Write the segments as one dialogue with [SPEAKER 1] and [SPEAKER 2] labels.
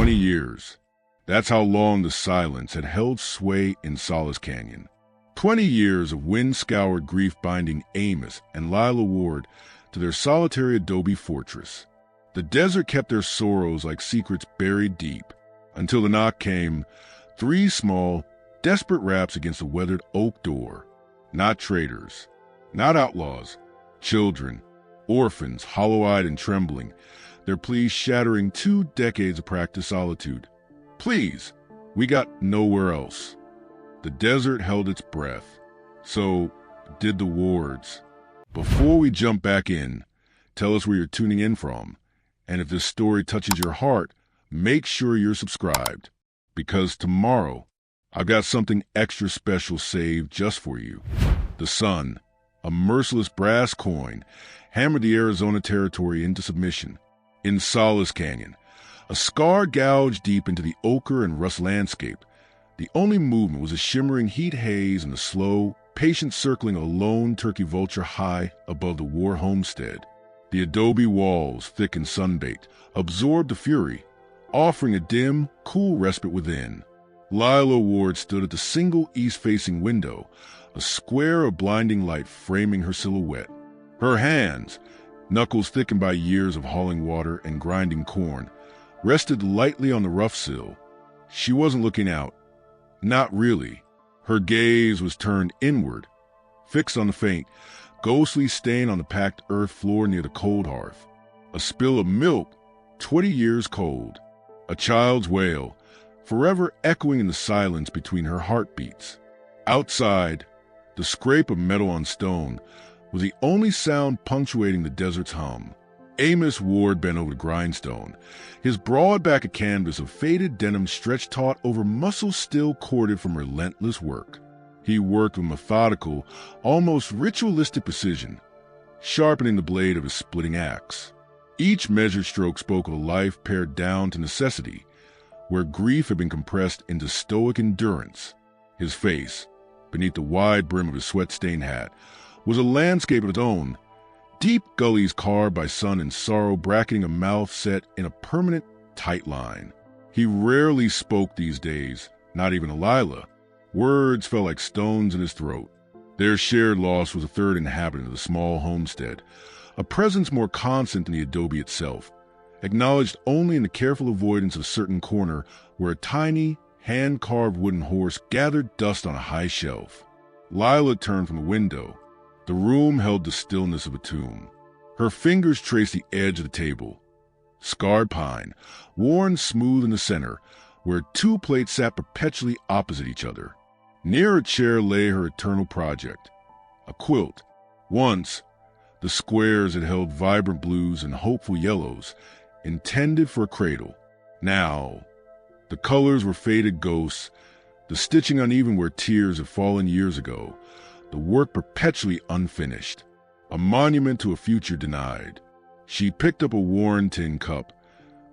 [SPEAKER 1] 20 years. That's how long the silence had held sway in Solace Canyon. 20 years of wind-scoured grief binding Amos and Lila Ward to their solitary adobe fortress. The desert kept their sorrows like secrets buried deep, until the knock came, 3 small, desperate raps against the weathered oak door. Not traitors, not outlaws, children, orphans, hollow-eyed and trembling, their pleas shattering 2 decades of practiced solitude. Please, we got nowhere else. The desert held its breath. So did the Wards. Before we jump back in, tell us where you're tuning in from. And if this story touches your heart, make sure you're subscribed. Because tomorrow, I've got something extra special saved just for you. The sun, a merciless brass coin, hammered the Arizona territory into submission. In Solace Canyon, a scar gouged deep into the ochre and rust landscape. The only movement was a shimmering heat haze and the slow, patient circling of a lone turkey vulture high above the war homestead. The adobe walls, thick and sun-baked, absorbed the fury, offering a dim, cool respite within. Lila Ward stood at the single east-facing window, a square of blinding light framing her silhouette. Her hands, knuckles thickened by years of hauling water and grinding corn, rested lightly on the rough sill. She wasn't looking out. Not really. Her gaze was turned inward, fixed on the faint, ghostly stain on the packed earth floor near the cold hearth. A spill of milk, 20 years cold. A child's wail, forever echoing in the silence between her heartbeats. Outside, the scrape of metal on stone was the only sound punctuating the desert's hum. Amos Ward bent over the grindstone, his broad back a canvas of faded denim stretched taut over muscles still corded from relentless work. He worked with methodical, almost ritualistic precision, sharpening the blade of his splitting axe. Each measured stroke spoke of a life pared down to necessity, where grief had been compressed into stoic endurance. His face, beneath the wide brim of his sweat-stained hat, was a landscape of its own, deep gullies carved by sun and sorrow bracketing a mouth set in a permanent, tight line. He rarely spoke these days, not even to Lila. Words fell like stones in his throat. Their shared loss was a third inhabitant of the small homestead, a presence more constant than the adobe itself, acknowledged only in the careful avoidance of a certain corner where a tiny, hand-carved wooden horse gathered dust on a high shelf. Lila turned from the window. The room held the stillness of a tomb. Her fingers traced the edge of the table. Scarred pine, worn smooth in the center, where 2 plates sat perpetually opposite each other. Near a chair lay her eternal project, a quilt. Once, the squares had held vibrant blues and hopeful yellows, intended for a cradle. Now, the colors were faded ghosts, the stitching uneven where tears had fallen years ago, the work perpetually unfinished, a monument to a future denied. She picked up a worn tin cup,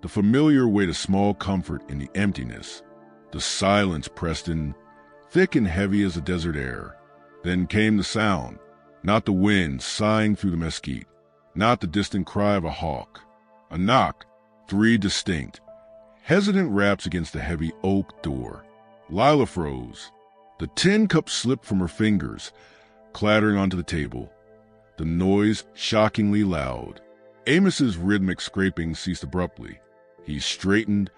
[SPEAKER 1] the familiar weight of small comfort in the emptiness. The silence pressed in, thick and heavy as the desert air. Then came the sound, not the wind sighing through the mesquite, not the distant cry of a hawk. A knock, 3 distinct, hesitant raps against the heavy oak door. Lila froze. The tin cup slipped from her fingers, clattering onto the table, the noise shockingly loud. Amos's rhythmic scraping ceased abruptly. He straightened,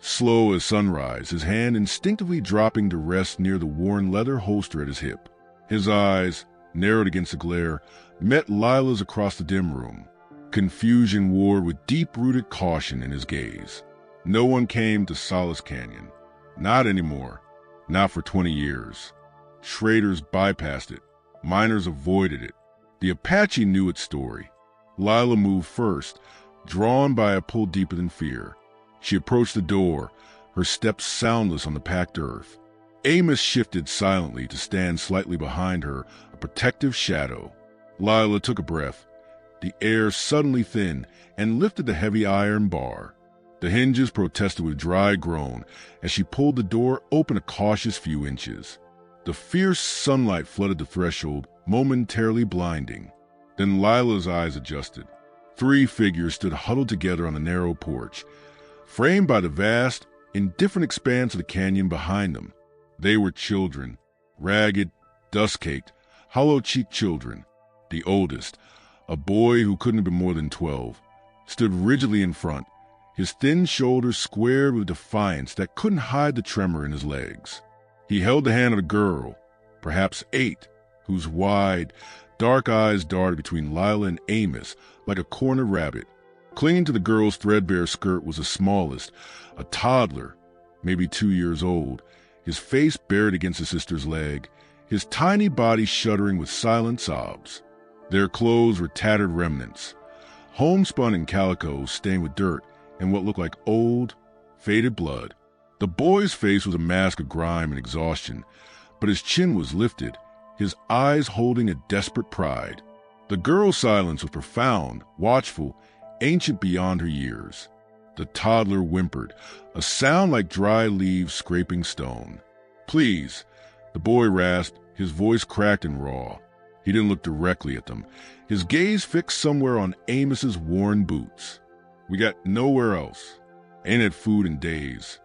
[SPEAKER 1] slow as sunrise, his hand instinctively dropping to rest near the worn leather holster at his hip. His eyes, narrowed against the glare, met Lila's across the dim room. Confusion wore with deep-rooted caution in his gaze. No one came to Solace Canyon. Not anymore. Not for 20 years. Traders bypassed it. Miners avoided it. The Apache knew its story. Lila moved first, drawn by a pull deeper than fear. She approached the door, her steps soundless on the packed earth. Amos shifted silently to stand slightly behind her, a protective shadow. Lila took a breath. The air suddenly thinned and lifted the heavy iron bar. The hinges protested with dry groan as she pulled the door open a cautious few inches. The fierce sunlight flooded the threshold, momentarily blinding. Then Lila's eyes adjusted. 3 figures stood huddled together on the narrow porch, framed by the vast, indifferent expanse of the canyon behind them. They were children, ragged, dust-caked, hollow-cheeked children. The oldest, a boy who couldn't have been more than 12, stood rigidly in front, his thin shoulders squared with defiance that couldn't hide the tremor in his legs. He held the hand of a girl, perhaps 8, whose wide, dark eyes darted between Lila and Amos like a cornered rabbit. Clinging to the girl's threadbare skirt was the smallest, a toddler, maybe 2 years old, his face buried against his sister's leg, his tiny body shuddering with silent sobs. Their clothes were tattered remnants, homespun in calico stained with dirt and what looked like old, faded blood. The boy's face was a mask of grime and exhaustion, but his chin was lifted, his eyes holding a desperate pride. The girl's silence was profound, watchful, ancient beyond her years. The toddler whimpered, a sound like dry leaves scraping stone. "Please," the boy rasped, his voice cracked and raw. He didn't look directly at them, his gaze fixed somewhere on Amos's worn boots. "We got nowhere else. Ain't had food in days."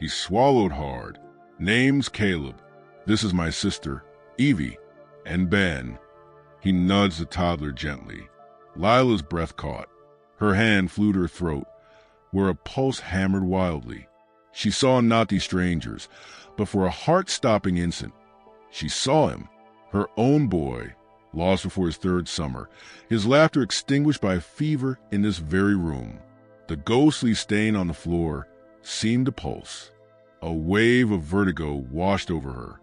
[SPEAKER 1] He swallowed hard. "Name's Caleb. This is my sister, Evie, and Ben." He nudged the toddler gently. Lila's breath caught. Her hand flew to her throat, where a pulse hammered wildly. She saw not these strangers, but for a heart-stopping instant, she saw him, her own boy, lost before his 3rd summer, his laughter extinguished by a fever in this very room. The ghostly stain on the floor seemed to pulse. A wave of vertigo washed over her.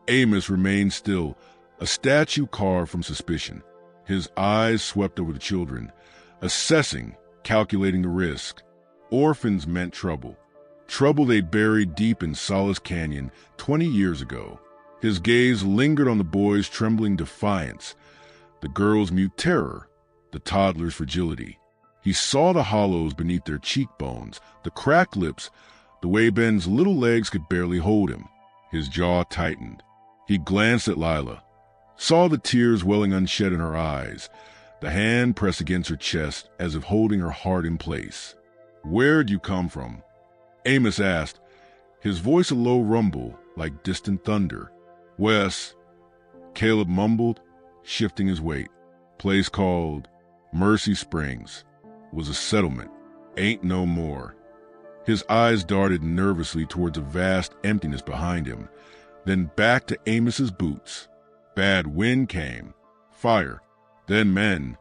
[SPEAKER 1] Amos remained still, a statue carved from suspicion. His eyes swept over the children, assessing, calculating the risk. Orphans meant trouble. Trouble they'd buried deep in Solace Canyon 20 years ago. His gaze lingered on the boy's trembling defiance, the girl's mute terror, the toddler's fragility. He saw the hollows beneath their cheekbones, the cracked lips, the way Ben's little legs could barely hold him. His jaw tightened. He glanced at Lila, saw the tears welling unshed in her eyes, the hand pressed against her chest as if holding her heart in place. "Where'd you come from?" Amos asked, his voice a low rumble like distant thunder. "Wes," Caleb mumbled, shifting his weight. "Place called Mercy Springs. Was a settlement. Ain't no more." His eyes darted nervously towards a vast emptiness behind him, then back to Amos's boots. Bad wind came, fire, then men.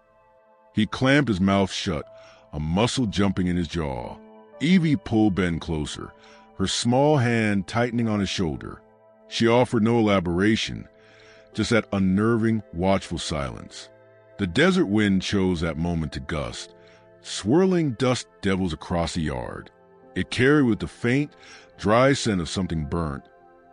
[SPEAKER 1] He clamped his mouth shut, a muscle jumping in his jaw. Evie pulled Ben closer, her small hand tightening on his shoulder. She offered no elaboration, just that unnerving, watchful silence. The desert wind chose that moment to gust, swirling dust devils across the yard. It carried with the faint, dry scent of something burnt,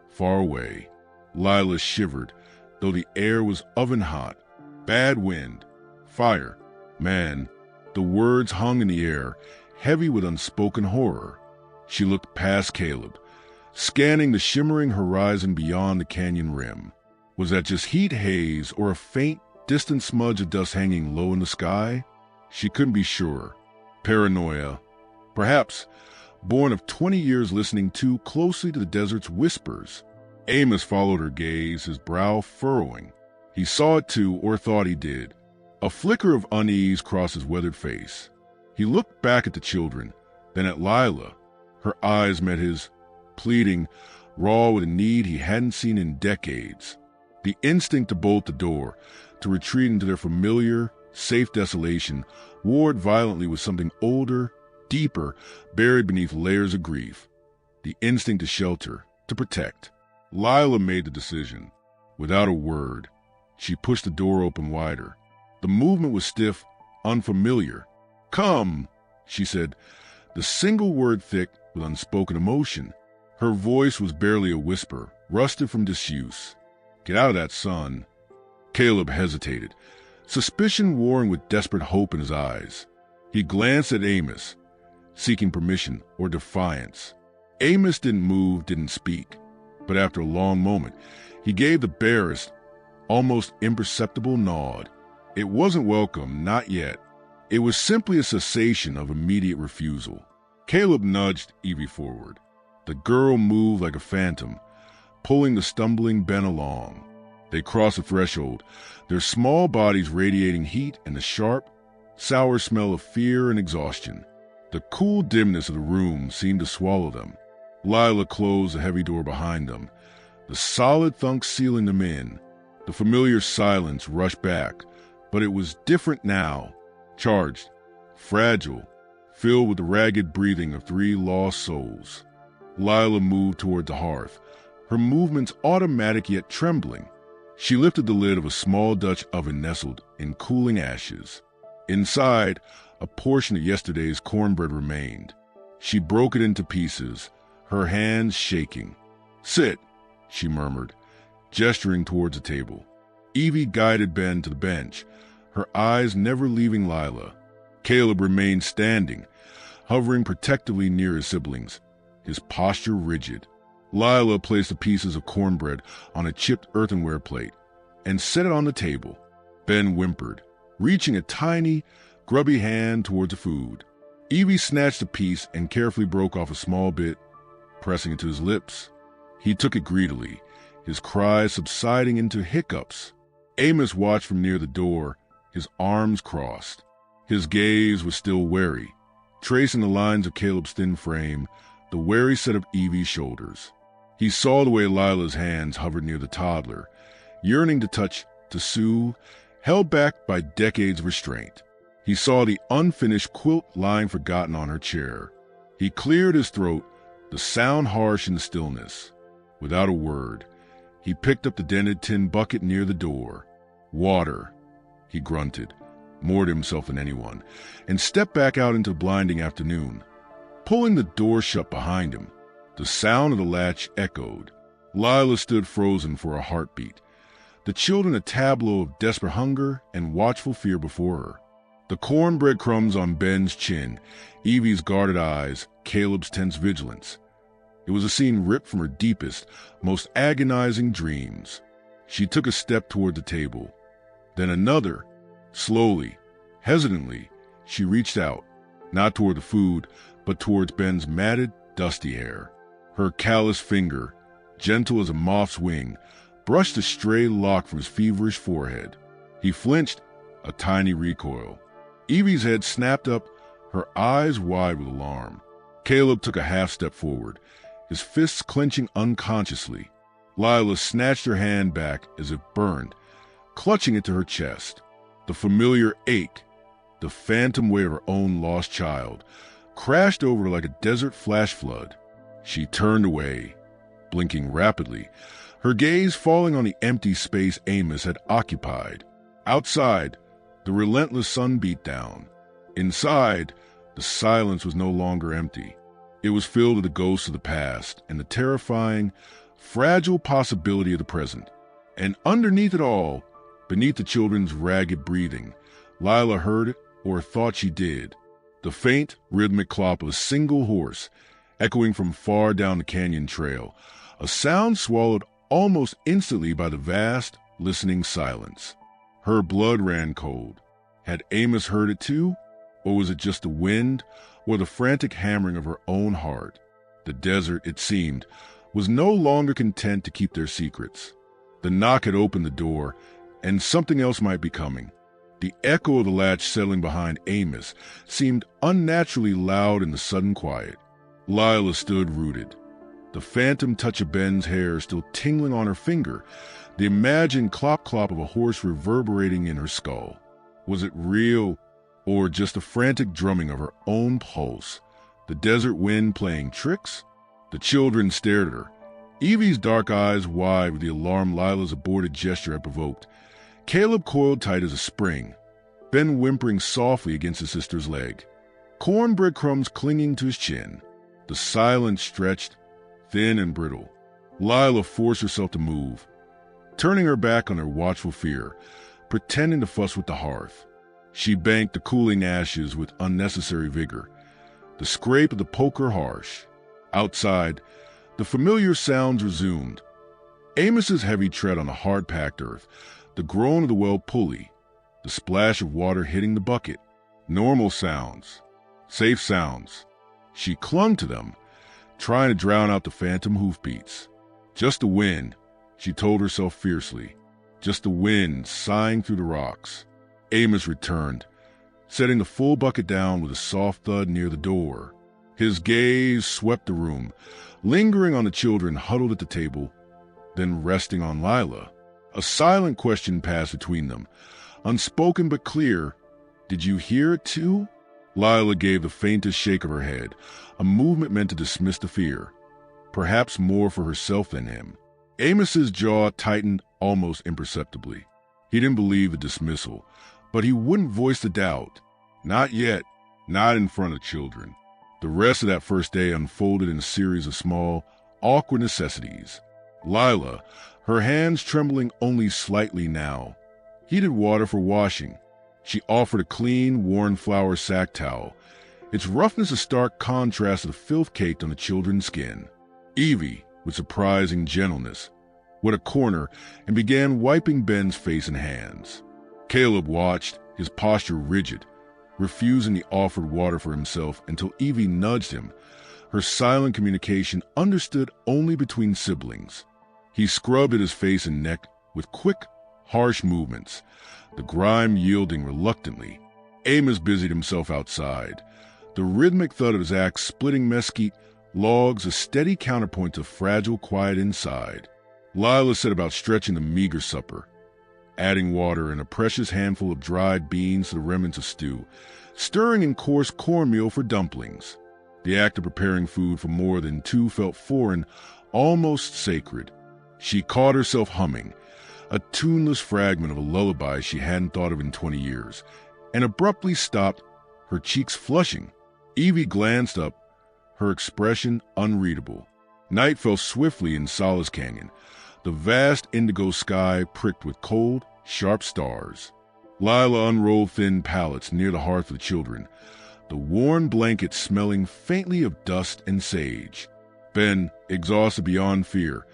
[SPEAKER 1] far away. Lila shivered, though the air was oven hot. Bad wind, fire, man. The words hung in the air, heavy with unspoken horror. She looked past Caleb, scanning the shimmering horizon beyond the canyon rim. Was that just heat haze or a faint, distant smudge of dust hanging low in the sky? She couldn't be sure. Paranoia, perhaps, born of 20 years listening too closely to the desert's whispers. Amos followed her gaze, his brow furrowing. He saw it too, or thought he did. A flicker of unease crossed his weathered face. He looked back at the children, then at Lila. Her eyes met his, pleading, raw with a need he hadn't seen in decades. The instinct to bolt the door, to retreat into their familiar, safe desolation, warred violently with something older, deeper, buried beneath layers of grief. The instinct to shelter, to protect. Lila made the decision. Without a word, she pushed the door open wider. The movement was stiff, unfamiliar. "Come," she said, the single word thick with unspoken emotion. Her voice was barely a whisper, rusted from disuse. "Get out of that sun." Caleb hesitated, suspicion warring with desperate hope in his eyes. He glanced at Amos, seeking permission or defiance. Amos didn't move, didn't speak, but after a long moment, he gave the barest, almost imperceptible nod. It wasn't welcome, not yet. It was simply a cessation of immediate refusal. Caleb nudged Evie forward. The girl moved like a phantom, pulling the stumbling Ben along. They crossed the threshold, their small bodies radiating heat and the sharp, sour smell of fear and exhaustion. The cool dimness of the room seemed to swallow them. Lila closed the heavy door behind them, the solid thunk sealing them in. The familiar silence rushed back, but it was different now, charged, fragile, filled with the ragged breathing of three lost souls. Lila moved toward the hearth, her movements automatic yet trembling. She lifted the lid of a small Dutch oven nestled in cooling ashes. Inside, a portion of yesterday's cornbread remained. She broke it into pieces, her hands shaking. "Sit," she murmured, gesturing towards the table. Evie guided Ben to the bench, her eyes never leaving Lila. Caleb remained standing, hovering protectively near his siblings, his posture rigid. Lila placed the pieces of cornbread on a chipped earthenware plate and set it on the table. Ben whimpered, reaching a tiny, grubby hand towards the food. Evie snatched a piece and carefully broke off a small bit, pressing it to his lips. He took it greedily, his cries subsiding into hiccups. Amos watched from near the door, his arms crossed. His gaze was still wary, tracing the lines of Caleb's thin frame, the wary set of Evie's shoulders. He saw the way Lila's hands hovered near the toddler, yearning to touch, to soothe, held back by decades of restraint. He saw the unfinished quilt lying forgotten on her chair. He cleared his throat, the sound harsh in the stillness. Without a word, he picked up the dented tin bucket near the door. "Water," he grunted, more to himself than anyone, and stepped back out into the blinding afternoon. Pulling the door shut behind him, the sound of the latch echoed. Lila stood frozen for a heartbeat, the children a tableau of desperate hunger and watchful fear before her. The cornbread crumbs on Ben's chin, Evie's guarded eyes, Caleb's tense vigilance. It was a scene ripped from her deepest, most agonizing dreams. She took a step toward the table, then another. Slowly, hesitantly, she reached out, not toward the food, but towards Ben's matted, dusty hair. Her callous finger, gentle as a moth's wing, brushed a stray lock from his feverish forehead. He flinched, a tiny recoil. Evie's head snapped up, her eyes wide with alarm. Caleb took a half step forward, his fists clenching unconsciously. Lila snatched her hand back as if burned, clutching it to her chest. The familiar ache, the phantom weight of her own lost child, crashed over her like a desert flash flood. She turned away, blinking rapidly, her gaze falling on the empty space Amos had occupied. Outside, the relentless sun beat down. Inside, the silence was no longer empty. It was filled with the ghosts of the past and the terrifying, fragile possibility of the present. And underneath it all, beneath the children's ragged breathing, Lila heard it, or thought she did, the faint, rhythmic clop of a single horse, echoing from far down the canyon trail, a sound swallowed almost instantly by the vast, listening silence. Her blood ran cold. Had Amos heard it too? Or was it just the wind, or the frantic hammering of her own heart? The desert, it seemed, was no longer content to keep their secrets. The knock had opened the door, and something else might be coming. The echo of the latch settling behind Amos seemed unnaturally loud in the sudden quiet. Lila stood rooted, the phantom touch of Ben's hair still tingling on her finger, the imagined clop-clop of a horse reverberating in her skull. Was it real, or just the frantic drumming of her own pulse, the desert wind playing tricks? The children stared at her, Evie's dark eyes wide with the alarm Lila's aborted gesture had provoked. Caleb coiled tight as a spring, Ben whimpering softly against his sister's leg, cornbread crumbs clinging to his chin. The silence stretched, thin and brittle. Lila forced herself to move, turning her back on her watchful fear, pretending to fuss with the hearth. She banked the cooling ashes with unnecessary vigor, the scrape of the poker harsh. Outside, the familiar sounds resumed. Amos's heavy tread on the hard-packed earth, the groan of the well pulley, the splash of water hitting the bucket. Normal sounds, safe sounds. She clung to them, trying to drown out the phantom hoofbeats. Just the wind, she told herself fiercely. Just the wind sighing through the rocks. Amos returned, setting the full bucket down with a soft thud near the door. His gaze swept the room, lingering on the children huddled at the table, then resting on Lila. A silent question passed between them, unspoken but clear. "Did you hear it too?" Lila gave the faintest shake of her head, a movement meant to dismiss the fear, perhaps more for herself than him. Amos's jaw tightened almost imperceptibly. He didn't believe the dismissal, but he wouldn't voice the doubt. Not yet, not in front of children. The rest of that first day unfolded in a series of small, awkward necessities. Lila, her hands trembling only slightly now, heated water for washing. She offered a clean, worn flour sack towel, its roughness a stark contrast to the filth caked on the children's skin. Evie, with surprising gentleness, went a corner and began wiping Ben's face and hands. Caleb watched, his posture rigid, refusing the offered water for himself until Evie nudged him, her silent communication understood only between siblings. He scrubbed at his face and neck with quick, harsh movements, the grime yielding reluctantly. Amos busied himself outside, the rhythmic thud of his axe splitting mesquite logs a steady counterpoint to fragile quiet inside. Lila set about stretching the meager supper, adding water and a precious handful of dried beans to the remnants of stew, stirring in coarse cornmeal for dumplings. The act of preparing food for more than two felt foreign, almost sacred. She caught herself humming, a tuneless fragment of a lullaby she hadn't thought of in 20 years, and abruptly stopped, her cheeks flushing. Evie glanced up, her expression unreadable. Night fell swiftly in Solace Canyon, the vast indigo sky pricked with cold, sharp stars. Lila unrolled thin pallets near the hearth of the children, the worn blankets smelling faintly of dust and sage. Ben, exhausted beyond fear,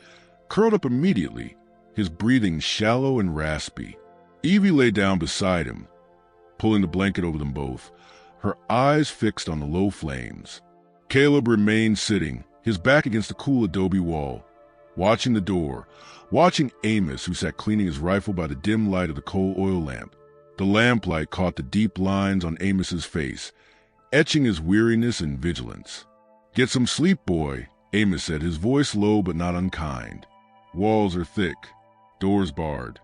[SPEAKER 1] curled up immediately, his breathing shallow and raspy. Evie lay down beside him, pulling the blanket over them both, her eyes fixed on the low flames. Caleb remained sitting, his back against the cool adobe wall, watching the door, watching Amos, who sat cleaning his rifle by the dim light of the coal oil lamp. The lamplight caught the deep lines on Amos's face, etching his weariness and vigilance. "Get some sleep, boy," Amos said, his voice low but not unkind. "Walls are thick, doors barred."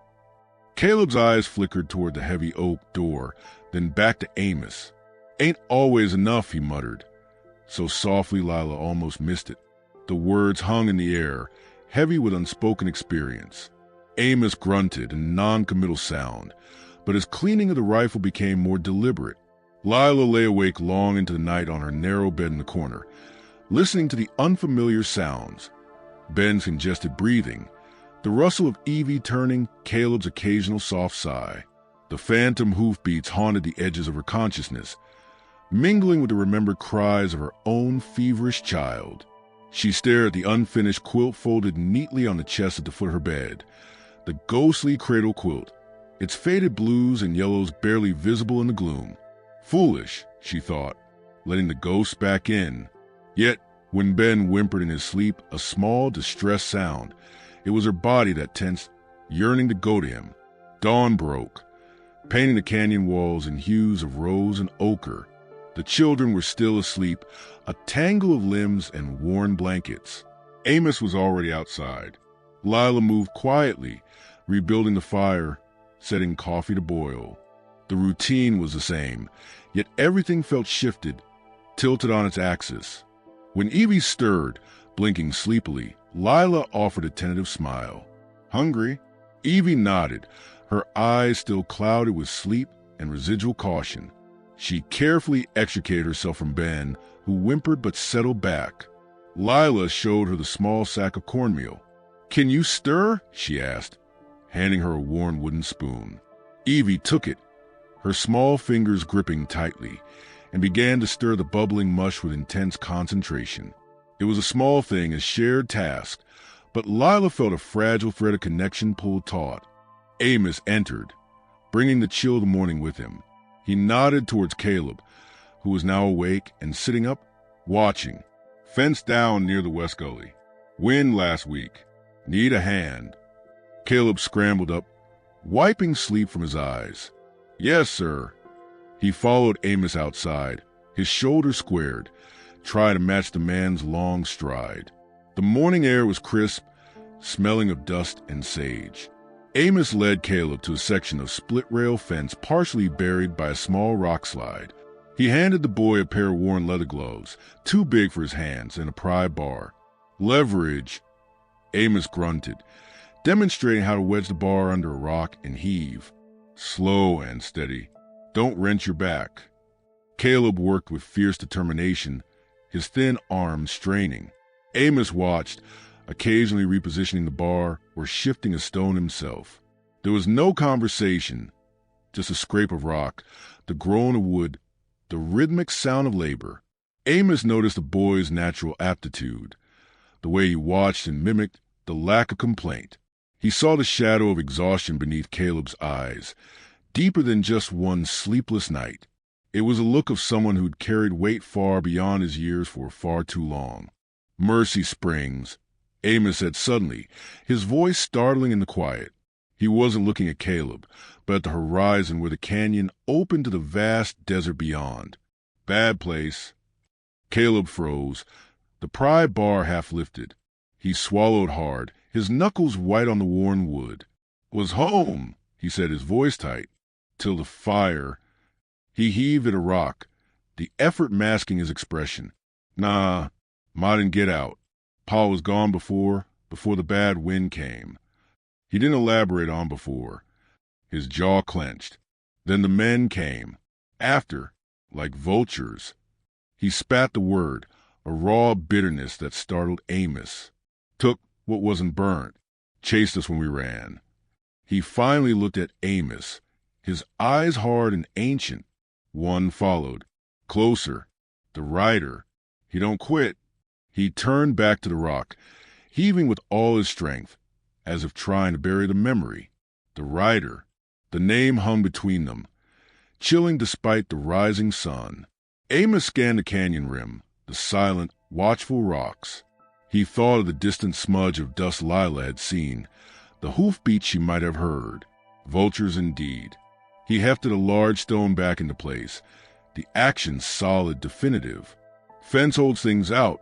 [SPEAKER 1] Caleb's eyes flickered toward the heavy oak door, then back to Amos. "Ain't always enough," he muttered, so softly Lila almost missed it. The words hung in the air, heavy with unspoken experience. Amos grunted in non-committal sound, but his cleaning of the rifle became more deliberate. Lila lay awake long into the night on her narrow bed in the corner, listening to the unfamiliar sounds. Ben's congested breathing, the rustle of Evie turning, Caleb's occasional soft sigh. The phantom hoofbeats haunted the edges of her consciousness, mingling with the remembered cries of her own feverish child. She stared at the unfinished quilt folded neatly on the chest at the foot of her bed, the ghostly cradle quilt, its faded blues and yellows barely visible in the gloom. Foolish, she thought, letting the ghosts back in. Yet, when Ben whimpered in his sleep, a small, distressed sound, it was her body that tensed, yearning to go to him. Dawn broke, painting the canyon walls in hues of rose and ochre. The children were still asleep, a tangle of limbs and worn blankets. Amos was already outside. Lila moved quietly, rebuilding the fire, setting coffee to boil. The routine was the same, yet everything felt shifted, tilted on its axis. When Evie stirred, blinking sleepily, Lila offered a tentative smile. "Hungry?" Evie nodded, her eyes still clouded with sleep and residual caution. She carefully extricated herself from Ben, who whimpered but settled back. Lila showed her the small sack of cornmeal. "Can you stir?" she asked, handing her a worn wooden spoon. Evie took it, her small fingers gripping tightly, and began to stir the bubbling mush with intense concentration. It was a small thing, a shared task, but Lila felt a fragile thread of connection pulled taut. Amos entered, bringing the chill of the morning with him. He nodded towards Caleb, who was now awake and sitting up, Watching. Fence down near the west gully. Wind last week. Need a hand. Caleb scrambled up, wiping sleep from his eyes. Yes, sir. He followed Amos outside, his shoulders squared, trying to match the man's long stride. The morning air was crisp, smelling of dust and sage. Amos led Caleb to a section of split-rail fence partially buried by a small rock slide. He handed the boy a pair of worn leather gloves, too big for his hands, and a pry bar. Leverage, Amos grunted, demonstrating how to wedge the bar under a rock and heave. Slow and steady. Don't wrench your back. Caleb worked with fierce determination, his thin arms straining. Amos watched, occasionally repositioning the bar or shifting a stone himself. There was no conversation, just a scrape of rock, the groan of wood, the rhythmic sound of labor. Amos noticed the boy's natural aptitude, the way he watched and mimicked, the lack of complaint. He saw the shadow of exhaustion beneath Caleb's eyes, deeper than just one sleepless night. It was a look of someone who'd carried weight far beyond his years for far too long. Mercy Springs, Amos said suddenly, his voice startling in the quiet. He wasn't looking at Caleb, but at the horizon where the canyon opened to the vast desert beyond. Bad place. Caleb froze, the pry bar half lifted. He swallowed hard, his knuckles white on the worn wood. Was home, he said, his voice tight. Till the fire. He heaved at a rock, the effort masking his expression. Nah, Ma didn't get out. Pa was gone before the bad wind came. He didn't elaborate on before. His jaw clenched. Then the men came. After, like vultures. He spat the word, a raw bitterness that startled Amos. Took what wasn't burnt. Chased us when we ran. He finally looked at Amos, his eyes hard and ancient. One followed. Closer. The rider. He don't quit. He turned back to the rock, heaving with all his strength, as if trying to bury the memory. The rider. The name hung between them, chilling despite the rising sun. Amos scanned the canyon rim, the silent, watchful rocks. He thought of the distant smudge of dust Lila had seen, the hoofbeats she might have heard. Vultures indeed. He hefted a large stone back into place, the action solid, definitive. Fence holds things out,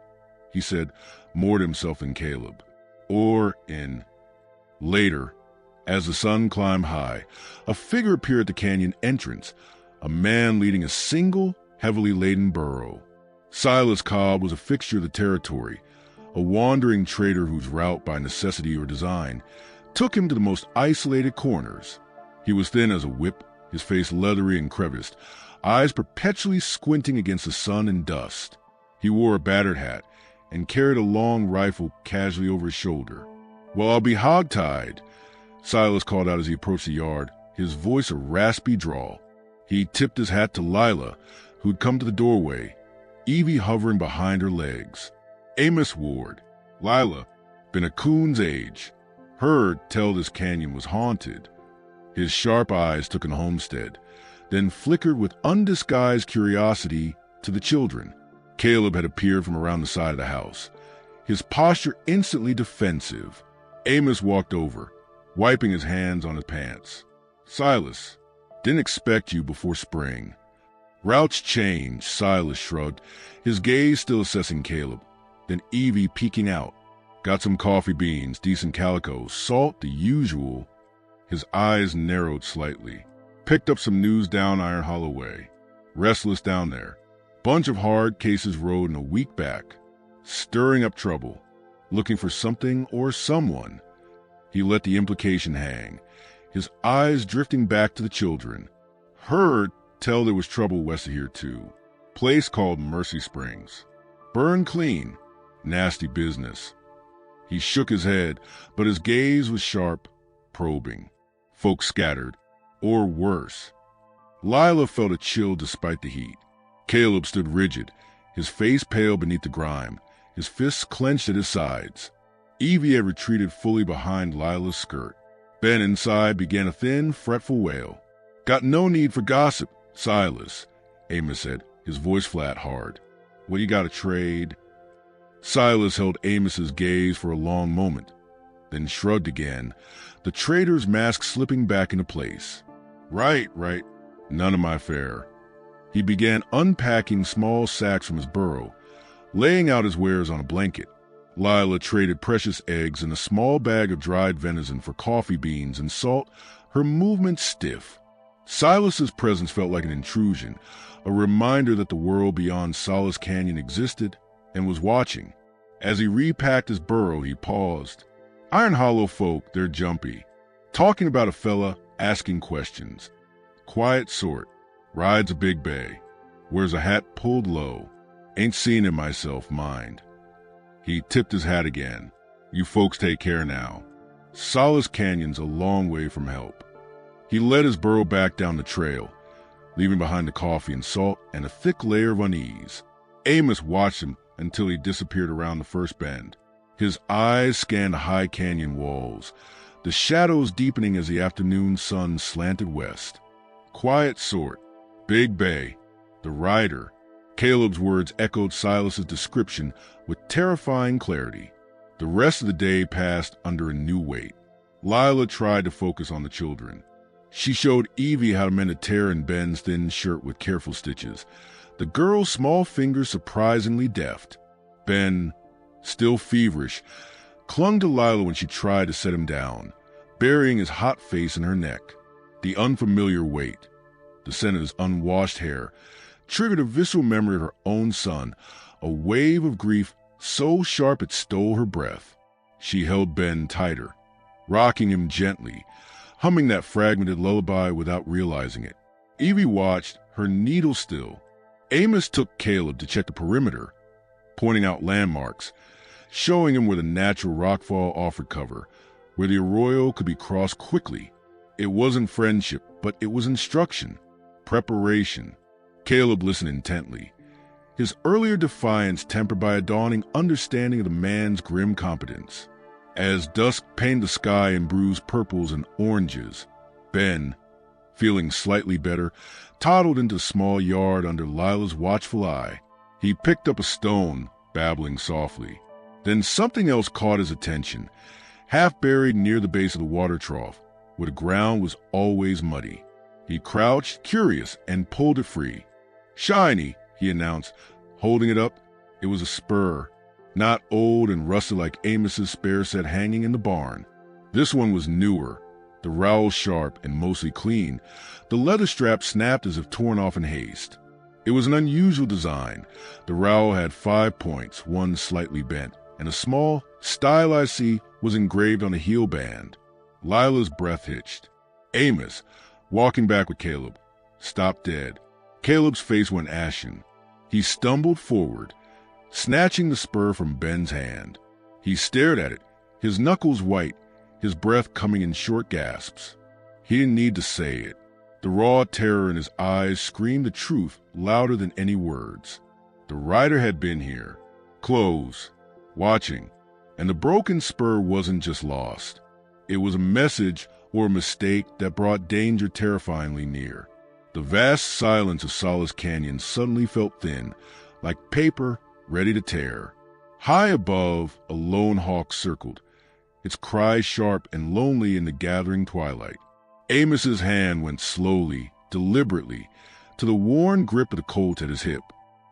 [SPEAKER 1] he said, moored himself in Caleb. Or in. Later, as the sun climbed high, a figure appeared at the canyon entrance, a man leading a single, heavily laden burro. Silas Cobb was a fixture of the territory, a wandering trader whose route, by necessity or design, took him to the most isolated corners. He was thin as a whip, his face leathery and creviced, eyes perpetually squinting against the sun and dust. He wore a battered hat and carried a long rifle casually over his shoulder. Well, I'll be hogtied, Silas called out as he approached the yard, his voice a raspy drawl. He tipped his hat to Lila, who'd come to the doorway, Evie hovering behind her legs. Amos Ward. Lila, been a coon's age. Heard tell this canyon was haunted. His sharp eyes took in Homestead, then flickered with undisguised curiosity to the children. Caleb had appeared from around the side of the house, his posture instantly defensive. Amos walked over, wiping his hands on his pants. Silas, didn't expect you before spring. Routes changed, Silas shrugged, his gaze still assessing Caleb. Then Evie peeking out. Got some coffee beans, decent calico, salt, the usual. His eyes narrowed slightly. Picked up some news down Iron Hollow way. Restless down there. Bunch of hard cases rode in a week back. Stirring up trouble. Looking for something or someone. He let the implication hang, his eyes drifting back to the children. Heard tell there was trouble west of here too. Place called Mercy Springs. Burned clean. Nasty business. He shook his head, but his gaze was sharp, probing. Folks scattered, or worse. Lila felt a chill despite the heat. Caleb stood rigid, his face pale beneath the grime, his fists clenched at his sides. Evie had retreated fully behind Lila's skirt. Ben inside began a thin, fretful wail. Got no need for gossip, Silas, Amos said, his voice flat hard. What you got to trade? Silas held Amos's gaze for a long moment, then shrugged again, the trader's mask slipping back into place. Right. None of my fare. He began unpacking small sacks from his burrow, laying out his wares on a blanket. Lila traded precious eggs and a small bag of dried venison for coffee beans and salt, her movements stiff. Silas's presence felt like an intrusion, a reminder that the world beyond Solace Canyon existed and was watching. As he repacked his burrow, he paused. Iron Hollow folk, they're jumpy. Talking about a fella, asking questions. Quiet sort. Rides a big bay. Wears a hat pulled low. Ain't seen it myself, mind. He tipped his hat again. You folks take care now. Solace Canyon's a long way from help. He led his burro back down the trail, leaving behind the coffee and salt and a thick layer of unease. Amos watched him until he disappeared around the first bend. His eyes scanned the high canyon walls, the shadows deepening as the afternoon sun slanted west. Quiet sort. Big bay. The rider. Caleb's words echoed Silas's description with terrifying clarity. The rest of the day passed under a new weight. Lila tried to focus on the children. She showed Evie how to mend a tear in Ben's thin shirt with careful stitches, the girl's small fingers surprisingly deft. Ben, still feverish, clung to Lila when she tried to set him down, burying his hot face in her neck. The unfamiliar weight, the scent of his unwashed hair, triggered a visceral memory of her own son, a wave of grief so sharp it stole her breath. She held Ben tighter, rocking him gently, humming that fragmented lullaby without realizing it. Evie watched, her needle still. Amos took Caleb to check the perimeter, pointing out landmarks, showing him where the natural rockfall offered cover, where the arroyo could be crossed quickly. It wasn't friendship, but it was instruction, preparation. Caleb listened intently, his earlier defiance tempered by a dawning understanding of the man's grim competence. As dusk painted the sky in bruised purples and oranges, Ben, feeling slightly better, toddled into the small yard under Lila's watchful eye. He picked up a stone, babbling softly. Then something else caught his attention, half buried near the base of the water trough, where the ground was always muddy. He crouched, curious, and pulled it free. Shiny, he announced, holding it up. It was a spur, not old and rusted like Amos's spare set hanging in the barn. This one was newer, the rowel sharp and mostly clean. The leather strap snapped as if torn off in haste. It was an unusual design. The rowel had 5 points, one slightly bent, and a small, stylized C was engraved on a heel band. Lila's breath hitched. Amos, walking back with Caleb, stopped dead. Caleb's face went ashen. He stumbled forward, snatching the spur from Ben's hand. He stared at it, his knuckles white, his breath coming in short gasps. He didn't need to say it. The raw terror in his eyes screamed the truth louder than any words. The rider had been here, close, watching, and the broken spur wasn't just lost. It was a message or a mistake that brought danger terrifyingly near. The vast silence of Solace Canyon suddenly felt thin, like paper ready to tear. High above, a lone hawk circled, its cry sharp and lonely in the gathering twilight. Amos's hand went slowly, deliberately, to the worn grip of the Colt at his hip.